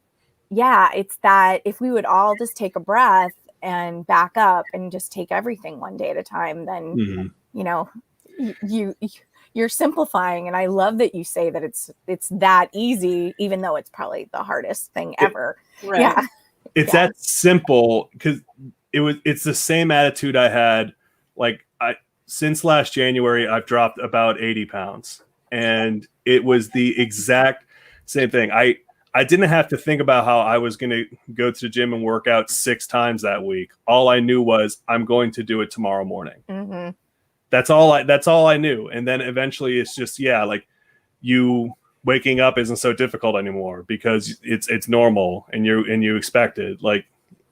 it's that if we would all just take a breath and back up and just take everything one day at a time, then you're simplifying. And I love that you say that it's that easy, even though it's probably the hardest thing ever. Right. Yeah. It's that simple, because it's the same attitude I had. Like, since last January, I've dropped about 80 pounds. and it was the exact same thing. I didn't have to think about how I was going to go to the gym and work out 6 times that week. All I knew was I'm going to do it tomorrow morning. Mm-hmm. That's all I knew. And then eventually it's just, like you waking up isn't so difficult anymore because it's normal and you expect it. Like,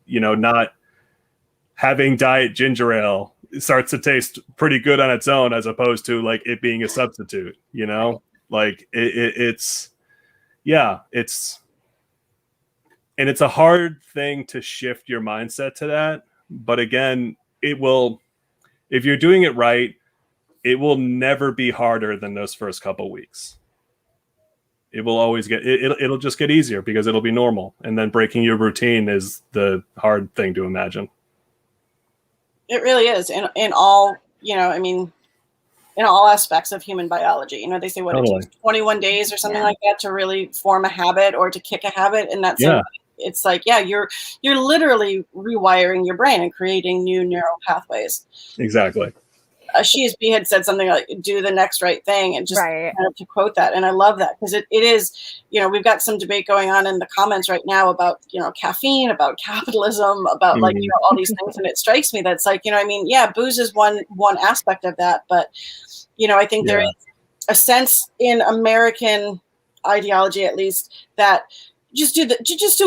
not having diet ginger ale starts to taste pretty good on its own as opposed to like it being a substitute, like it's and it's a hard thing to shift your mindset to that. But again, it will, if you're doing it right, it will never be harder than those first couple weeks. It will always it'll just get easier because it'll be normal. And then breaking your routine is the hard thing to imagine. It really is in all, in all aspects of human biology. They say what, Totally. It takes 21 days or something like that to really form a habit or to kick a habit. And that's it's like, you're literally rewiring your brain and creating new neural pathways. Exactly. She's B had said something like, do the next right thing, and just kind of to quote that. And I love that because it is, we've got some debate going on in the comments right now about, caffeine, about capitalism, about like, all these things. And it strikes me that's like, booze is one aspect of that. But, I think there is a sense in American ideology, at least, that just do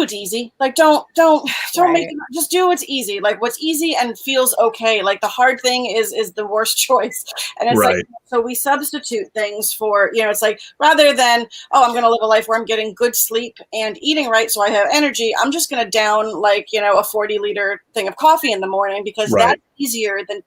what's easy. Like, don't make it, just do what's easy. Like what's easy and feels okay. Like the hard thing is the worst choice. And it's like, so we substitute things for, it's like, rather than, I'm going to live a life where I'm getting good sleep and eating right so I have energy, I'm just going to down like, a 40-liter thing of coffee in the morning because that's easier than,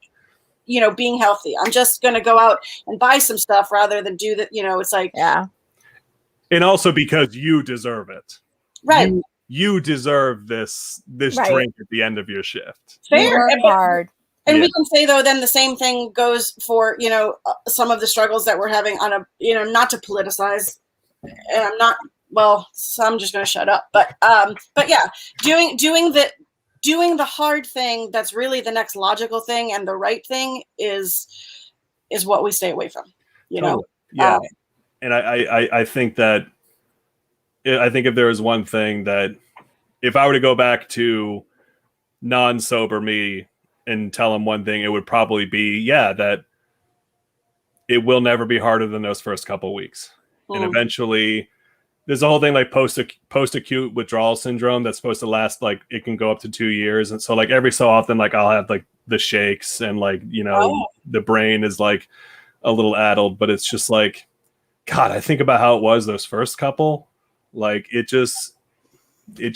being healthy. I'm just going to go out and buy some stuff rather than do that. It's like, and also because you deserve it. Right. You deserve this drink at the end of your shift. Fair. Hard. And we can say, though, then the same thing goes for, some of the struggles that we're having on a, not to politicize. And I'm not, so I'm just going to shut up. But yeah, doing the hard thing that's really the next logical thing and the right thing is what we stay away from, Totally. Yeah. And I think that, I think if there was one thing that if I were to go back to non-sober me and tell him one thing, it would probably be, that it will never be harder than those first couple weeks. And eventually there's a whole thing like post-acute withdrawal syndrome that's supposed to last, like it can go up to 2 years. And so like every so often, like I'll have like the shakes and like, the brain is like a little addled, but it's just like, God, I think about how it was those first couple. Like it just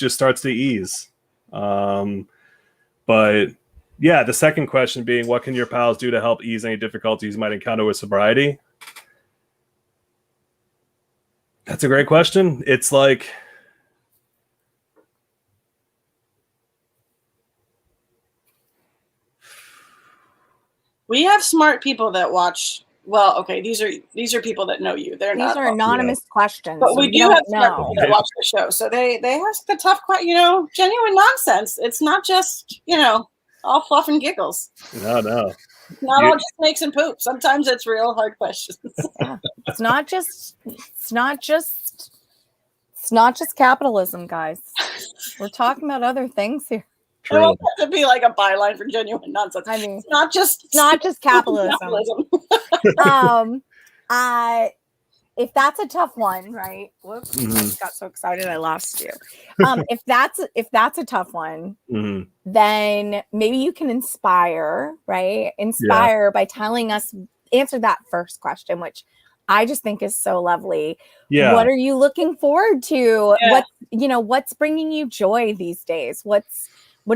starts to ease. But yeah, the second question being, what can your pals do to help ease any difficulties you might encounter with sobriety? That's a great question. It's like, we have smart people that watch. Well, okay, these are people that know you. These are anonymous questions, but we do have smart people that watch the show, so they ask the tough, genuine nonsense. It's not just all fluff and giggles. No, not all just snakes and poop. Sometimes it's real hard questions. It's not just capitalism, guys. We're talking about other things here. It won't have to be like a byline for genuine nonsense. I mean, it's not just capitalism. If that's a tough one, right? Whoops, I just got so excited I lost you. If that's a tough one, then maybe you can inspire, right? Inspire by telling us, answer that first question, which I just think is so lovely. Yeah. What are you looking forward to? What's bringing you joy these days? What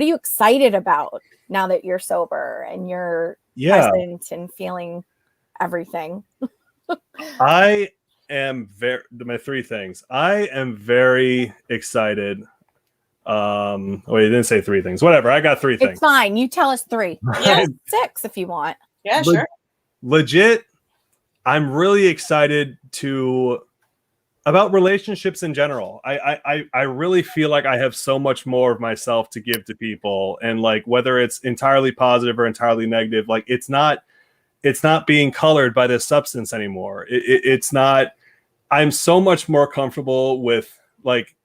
are you excited about now that you're sober and you're present and feeling everything? I am my 3 things. I am very excited. You didn't say 3 things. Whatever. I got 3 things. It's fine. You tell us 3. Yeah, 6 if you want. Yeah, sure. Legit. I'm really excited about relationships in general. I really feel like I have so much more of myself to give to people, and like whether it's entirely positive or entirely negative, like it's not it's not being colored by this substance anymore. It's not. I'm so much more comfortable with like,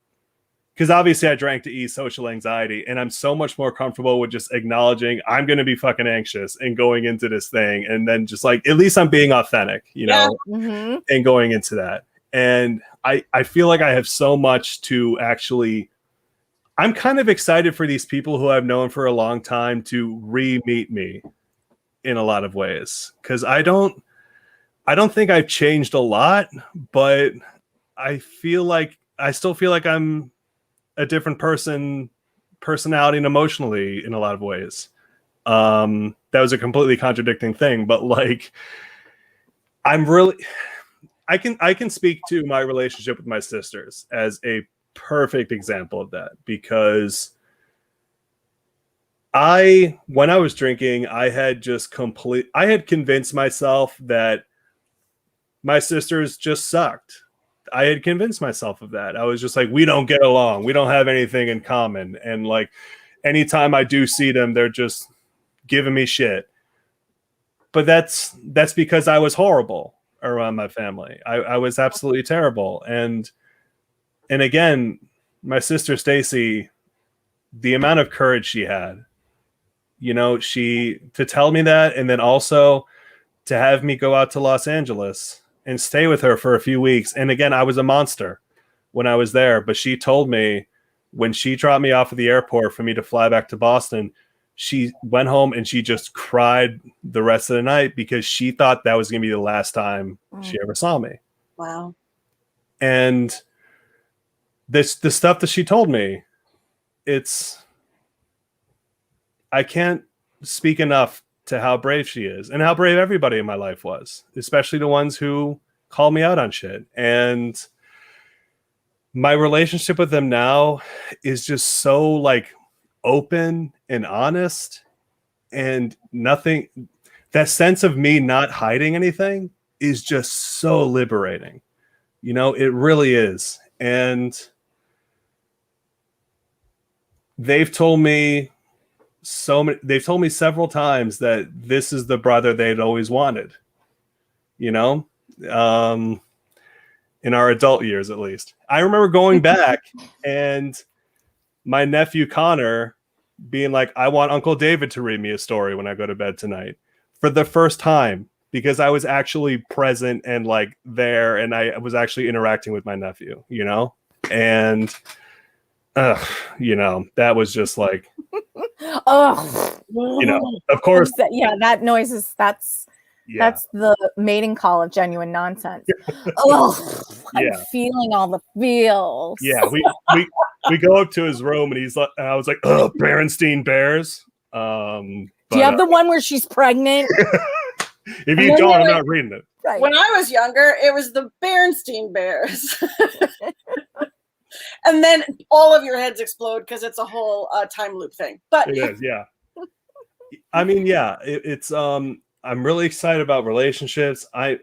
because obviously I drank to ease social anxiety, and I'm so much more comfortable with just acknowledging I'm going to be fucking anxious and going into this thing, and then just like at least I'm being authentic, you know, and going into that. And I feel like I have so much to actually. I'm kind of excited for these people who I've known for a long time to re-meet me in a lot of ways, because I don't think I've changed a lot, but I still feel like I'm a different personality and emotionally in a lot of ways. That was a completely contradicting thing, but like I can speak to my relationship with my sisters as a perfect example of that, because when I was drinking, I had convinced myself that my sisters just sucked. I had convinced myself of that. I was just like, we don't get along. We don't have anything in common. And like, anytime I do see them, they're just giving me shit. But that's because I was horrible around my family. I was absolutely terrible. And again, my sister Stacy, the amount of courage she had, you know, to tell me that, and then also to have me go out to Los Angeles and stay with her for a few weeks. And again, I was a monster when I was there, but she told me when she dropped me off at the airport for me to fly back to Boston, she went home and she just cried the rest of the night because she thought that was going to be the last time she ever saw me. Wow. And the stuff that she told me, I can't speak enough to how brave she is and how brave everybody in my life was, especially the ones who call me out on shit. And my relationship with them now is just so like open and honest, and nothing, that sense of me not hiding anything is just so liberating. You know, it really is. And they've told me several times that this is the brother they'd always wanted, you know, in our adult years, at least. I remember going back and my nephew Connor being like, I want Uncle David to read me a story when I go to bed tonight, for the first time, because I was actually present and like there, and I was actually interacting with my nephew, you know, and you know, that was just like, oh, you know, of course, that noise is that's the mating call of genuine nonsense. Oh, I'm feeling all the feels. Yeah, we go up to his room and he's like, I was like, oh, Berenstein Bears. Do you have the one where she's pregnant? If you don't, I'm not reading it. Right. When I was younger, it was the Berenstein Bears. And then all of your heads explode because it's a whole time loop thing. But it is, yeah. I mean, yeah, it's I'm really excited about relationships. I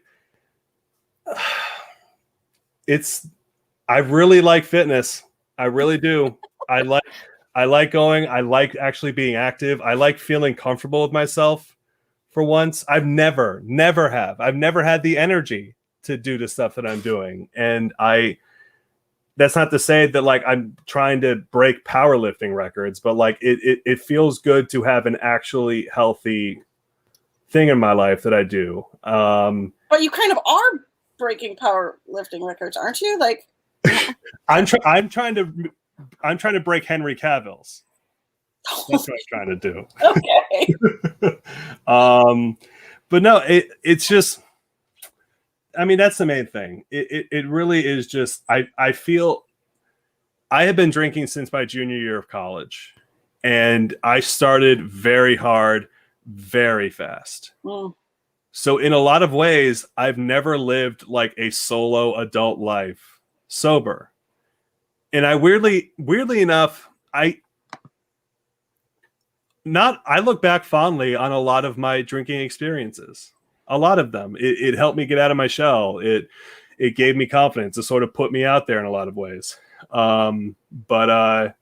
really like fitness. I really do. I like going. I like actually being active. I like feeling comfortable with myself for once. I've never had the energy to do the stuff that I'm doing. And that's not to say that like I'm trying to break powerlifting records, but like it feels good to have an actually healthy thing in my life that I do. But you kind of are breaking powerlifting records, aren't you? Like I'm trying to break Henry Cavill's. That's what I'm trying to do. Okay. But no, it's just, I mean, that's the main thing. It really is just, I feel I have been drinking since my junior year of college, and I started very hard, very fast. So in a lot of ways, I've never lived like a solo adult life sober. And I weirdly enough, I look back fondly on a lot of my drinking experiences. A lot of them. It helped me get out of my shell. It gave me confidence. It sort of put me out there in a lot of ways. But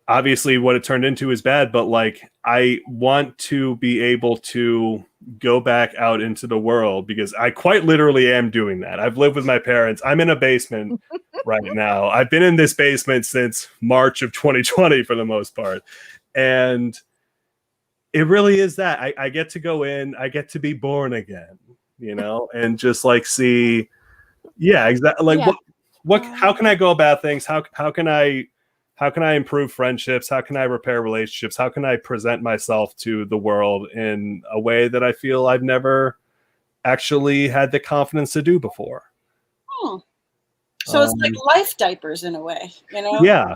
obviously what it turned into is bad, but like I want to be able to go back out into the world because I quite literally am doing that. I've lived with my parents. I'm in a basement right now. I've been in this basement since March of 2020 for the most part. And it really is that I get to go in, I get to be born again, you know, and just like see, yeah, exactly. Like what, how can I go about things? How can I improve friendships? How can I repair relationships? How can I present myself to the world in a way that I feel I've never actually had the confidence to do before? So it's like life diapers in a way, you know? Yeah.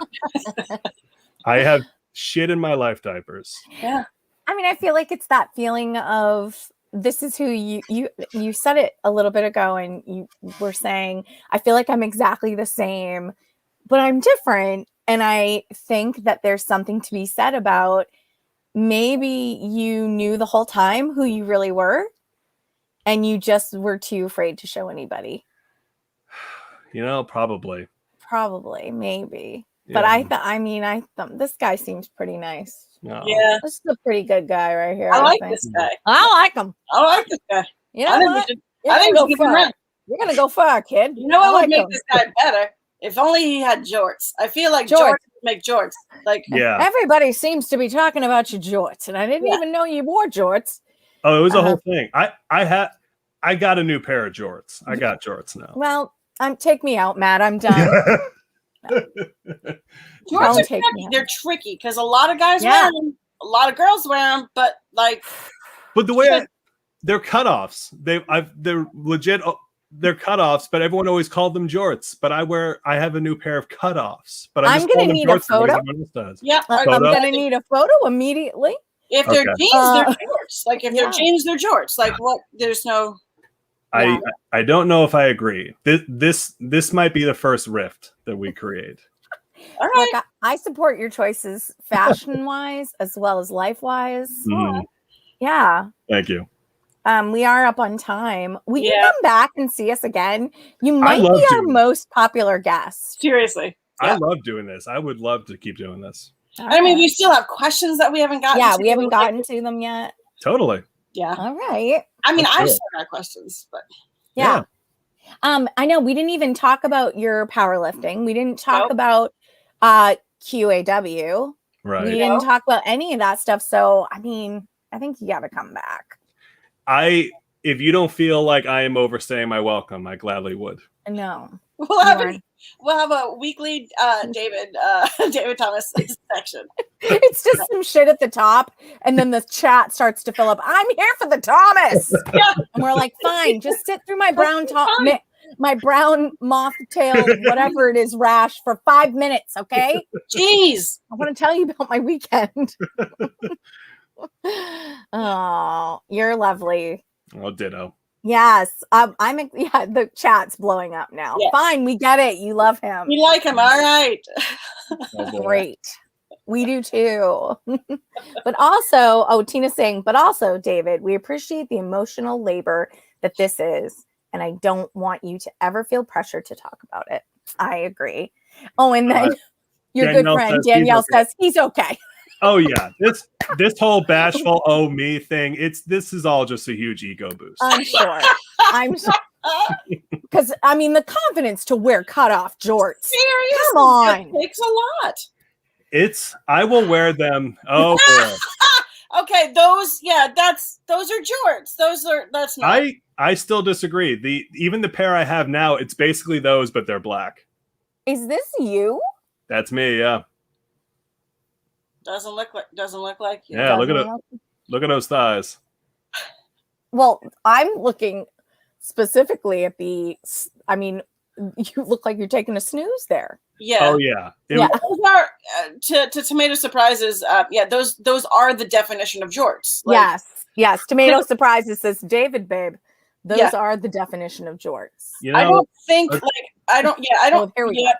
I have shit in my life diapers. Yeah. I mean, I feel like it's that feeling of this is who you said it a little bit ago, and you were saying, I feel like I'm exactly the same, but I'm different. And I think that there's something to be said about maybe you knew the whole time who you really were, and you just were too afraid to show anybody. You know, probably, maybe. Yeah. But I thought this guy seems pretty nice. No. Yeah. This is a pretty good guy right here. I like this guy. I like him. I like this guy. You know what? I think go far. You're gonna go far, kid. You know what would make him. this guy better? If only he had jorts. I feel like jorts would make jorts. Like, yeah. Everybody seems to be talking about your jorts, and I didn't even know you wore jorts. Oh, it was a whole thing. I got a new pair of jorts. I got jorts now. Well, take me out, Matt. I'm done. Jorts are tricky. They're tricky because a lot of guys wear them, a lot of girls wear them, but like. But the way they're cutoffs. They're legit. They're cutoffs, but everyone always called them jorts. But I have a new pair of cutoffs. But I'm going to need a photo. Yeah, I'm going to need a photo immediately. If they're jeans, they're jorts. Like if they're jeans, they're jorts. Like what? There's no. I don't know if I agree. This might be the first rift that we create. All right. Look, I support your choices fashion wise as well as life wise. Mm. Yeah. Thank you. We are up on time. Will you come back and see us again? You might be our most popular guest. Seriously. I love doing this. I would love to keep doing this. I mean, we still have questions that we haven't gotten to. We haven't gotten to them yet. Totally. Yeah. All right. I mean, I've still got questions, but yeah. I know we didn't even talk about your powerlifting. We didn't talk about QAW. Right. We didn't talk about any of that stuff. So, I mean, I think you got to come back. If you don't feel like I am overstaying my welcome, I gladly would. No. We'll have a weekly David Thomas section. It's just some shit at the top, and then the chat starts to fill up. I'm here for the Thomas. And we're like, fine, just sit through my brown my brown moth tail, whatever it is, rash for 5 minutes, okay? Jeez. I want to tell you about my weekend. Oh, you're lovely. Oh, ditto. Yes. The chat's blowing up now. Yes. Fine, we get it. You love him. You like him, all right. Great. We do too. But also, Tina's saying, but also, David, we appreciate the emotional labor that this is. And I don't want you to ever feel pressure to talk about it. I agree. Oh, and then your good friend Danielle says he's okay. Oh yeah, this whole bashful me thing. This is all just a huge ego boost. I'm sure. Because I mean the confidence to wear cutoff jorts. Seriously, come on, it takes a lot. I will wear them. Oh boy. Okay, those are jorts. That's not. I still disagree. Even the pair I have now, it's basically those, but they're black. Is this you? That's me. Yeah. Doesn't look like you. Yeah, look at those thighs. Well, I'm looking specifically at you look like you're taking a snooze there. Yeah. Oh yeah. Those are to Tomato Surprises. Those are the definition of jorts. Like, yes. Tomato Surprises says David, babe. Those are the definition of jorts. You know, I don't think I don't. Here we go.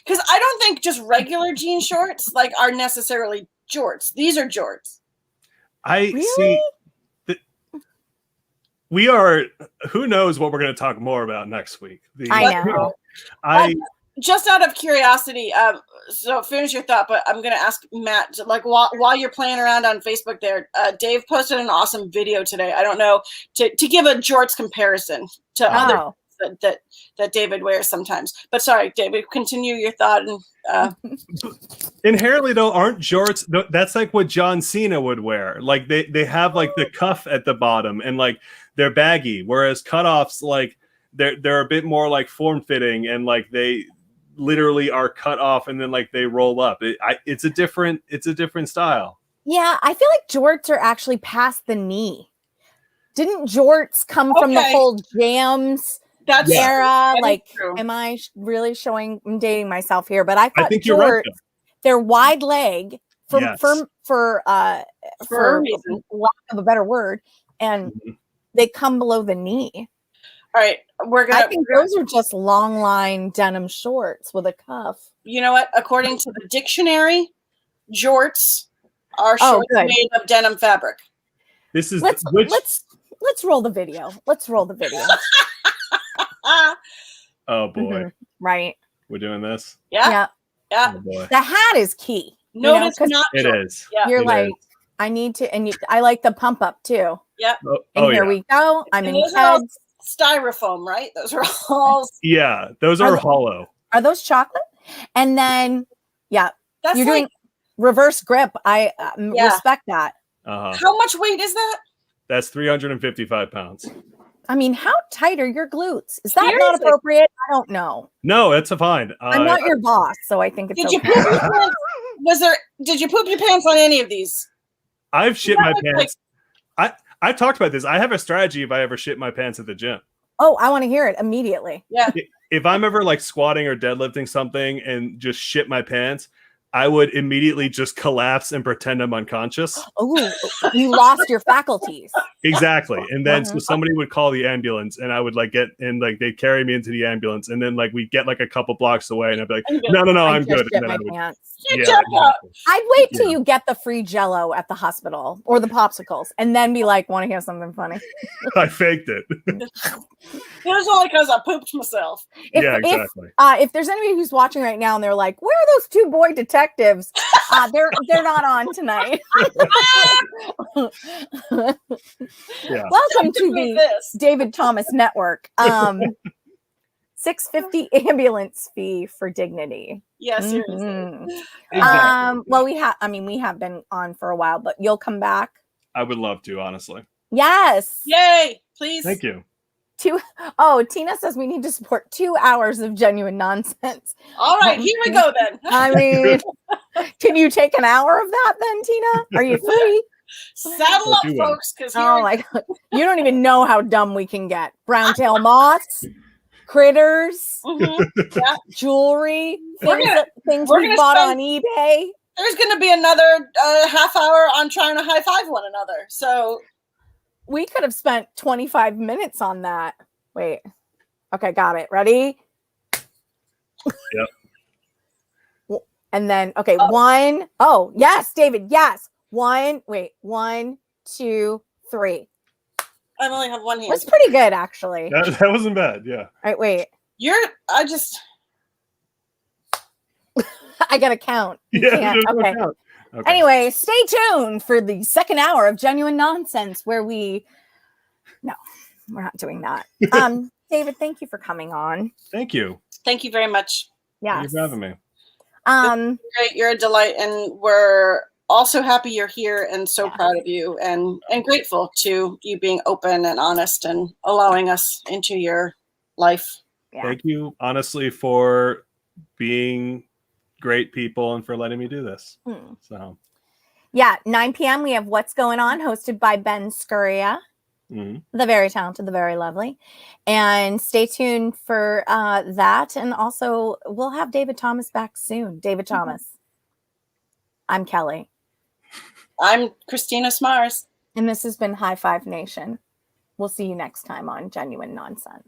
Because I don't think just regular jean shorts are necessarily jorts. These are jorts. See. We are. Who knows what we're going to talk more about next week? I know. just out of curiosity, so finish your thought, but I'm going to ask Matt, like while you're playing around on Facebook there, Dave posted an awesome video today. I don't know, to give a jorts comparison to other that David wears sometimes. But sorry, David, continue your thought. And inherently though, aren't jorts, that's like what John Cena would wear. Like they have like the cuff at the bottom and like they're baggy, whereas cutoffs, like they're a bit more like form fitting and like they literally are cut off and then like they roll up. It's a different style. Yeah, I feel like jorts are actually past the knee. Didn't jorts come from the whole jams era? That like, am I really I'm dating myself here? But I thought think jorts, you're right, they're wide leg for lack of a better word, and they come below the knee. All right, I think those are just long line denim shorts with a cuff. You know what? According to the dictionary, jorts are shorts made of denim fabric. This is let's roll the video. Let's roll the video. Oh boy! Right, we're doing this. Yeah. Oh boy. The hat is key. No, it's not. It is. Yeah. You're like, I need to, and I like the pump up too. Yeah. And here we go. I'm in Ted's. Styrofoam, right? Those are all. Yeah, those are hollow. Are those chocolate? And then, that's you're doing reverse grip. I respect that. How much weight is that? That's 355 pounds. I mean, how tight are your glutes? Is that not appropriate? I don't know. No, it's fine. I'm not your boss, so I think it's okay. Did you poop your pants on any of these? I've shit my pants. I talked about this. I have a strategy if I ever shit my pants at the gym. Oh, I want to hear it immediately. Yeah. If I'm ever like squatting or deadlifting something and just shit my pants, I would immediately just collapse and pretend I'm unconscious. Oh, you lost your faculties. Exactly. And then so somebody would call the ambulance and I would like get and like they'd carry me into the ambulance and then like we'd get like a couple blocks away and I'd be like, no, I'm good. And then I'd wait till you get the free Jello at the hospital or the popsicles and then be like, want to hear something funny? I faked it. It was only because I pooped myself. Exactly. If there's anybody who's watching right now and they're like, where are those two boy detectives? They're not on tonight. Welcome to the David Thomas Network. $6.50 ambulance fee for dignity. Yeah, seriously. Exactly. Well, we have been on for a while, but you'll come back. I would love to, honestly. Yes. Yay! Please. Thank you. Tina says we need to support 2 hours of genuine nonsense. All right, here we go then. I mean, can you take an hour of that then, Tina? Are you free? Saddle up, folks, because my God, you don't even know how dumb we can get. Brown-tail moths, critters, jewelry, things we bought on eBay. There's going to be another half hour on trying to high five one another. So we could have spent 25 minutes on that. Wait. Okay, got it. Ready? Yep. And then, okay, one. Oh, yes, David. Yes. One. Wait. 1, 2, 3. I only have one hand. That's pretty good, actually. That wasn't bad. Yeah. All right, wait. I got to count. Yeah. Okay. Count. Okay. Anyway, stay tuned for the second hour of Genuine Nonsense where we're not doing that. David, thank you for coming on. Thank you. Thank you very much. Yeah. Thank you for having me. Great. You're a delight. And we're also happy you're here and so proud of you and grateful to you being open and honest and allowing us into your life. Yeah. Thank you, honestly, for being great people and for letting me do this. So 9 p.m. we have What's Going On, hosted by Ben Scuria, the very talented, the very lovely. And stay tuned for that. And also we'll have David Thomas back soon. David Thomas. I'm Kelly. I'm Christina Smarz. And this has been High Five Nation. We'll see you next time on Genuine Nonsense.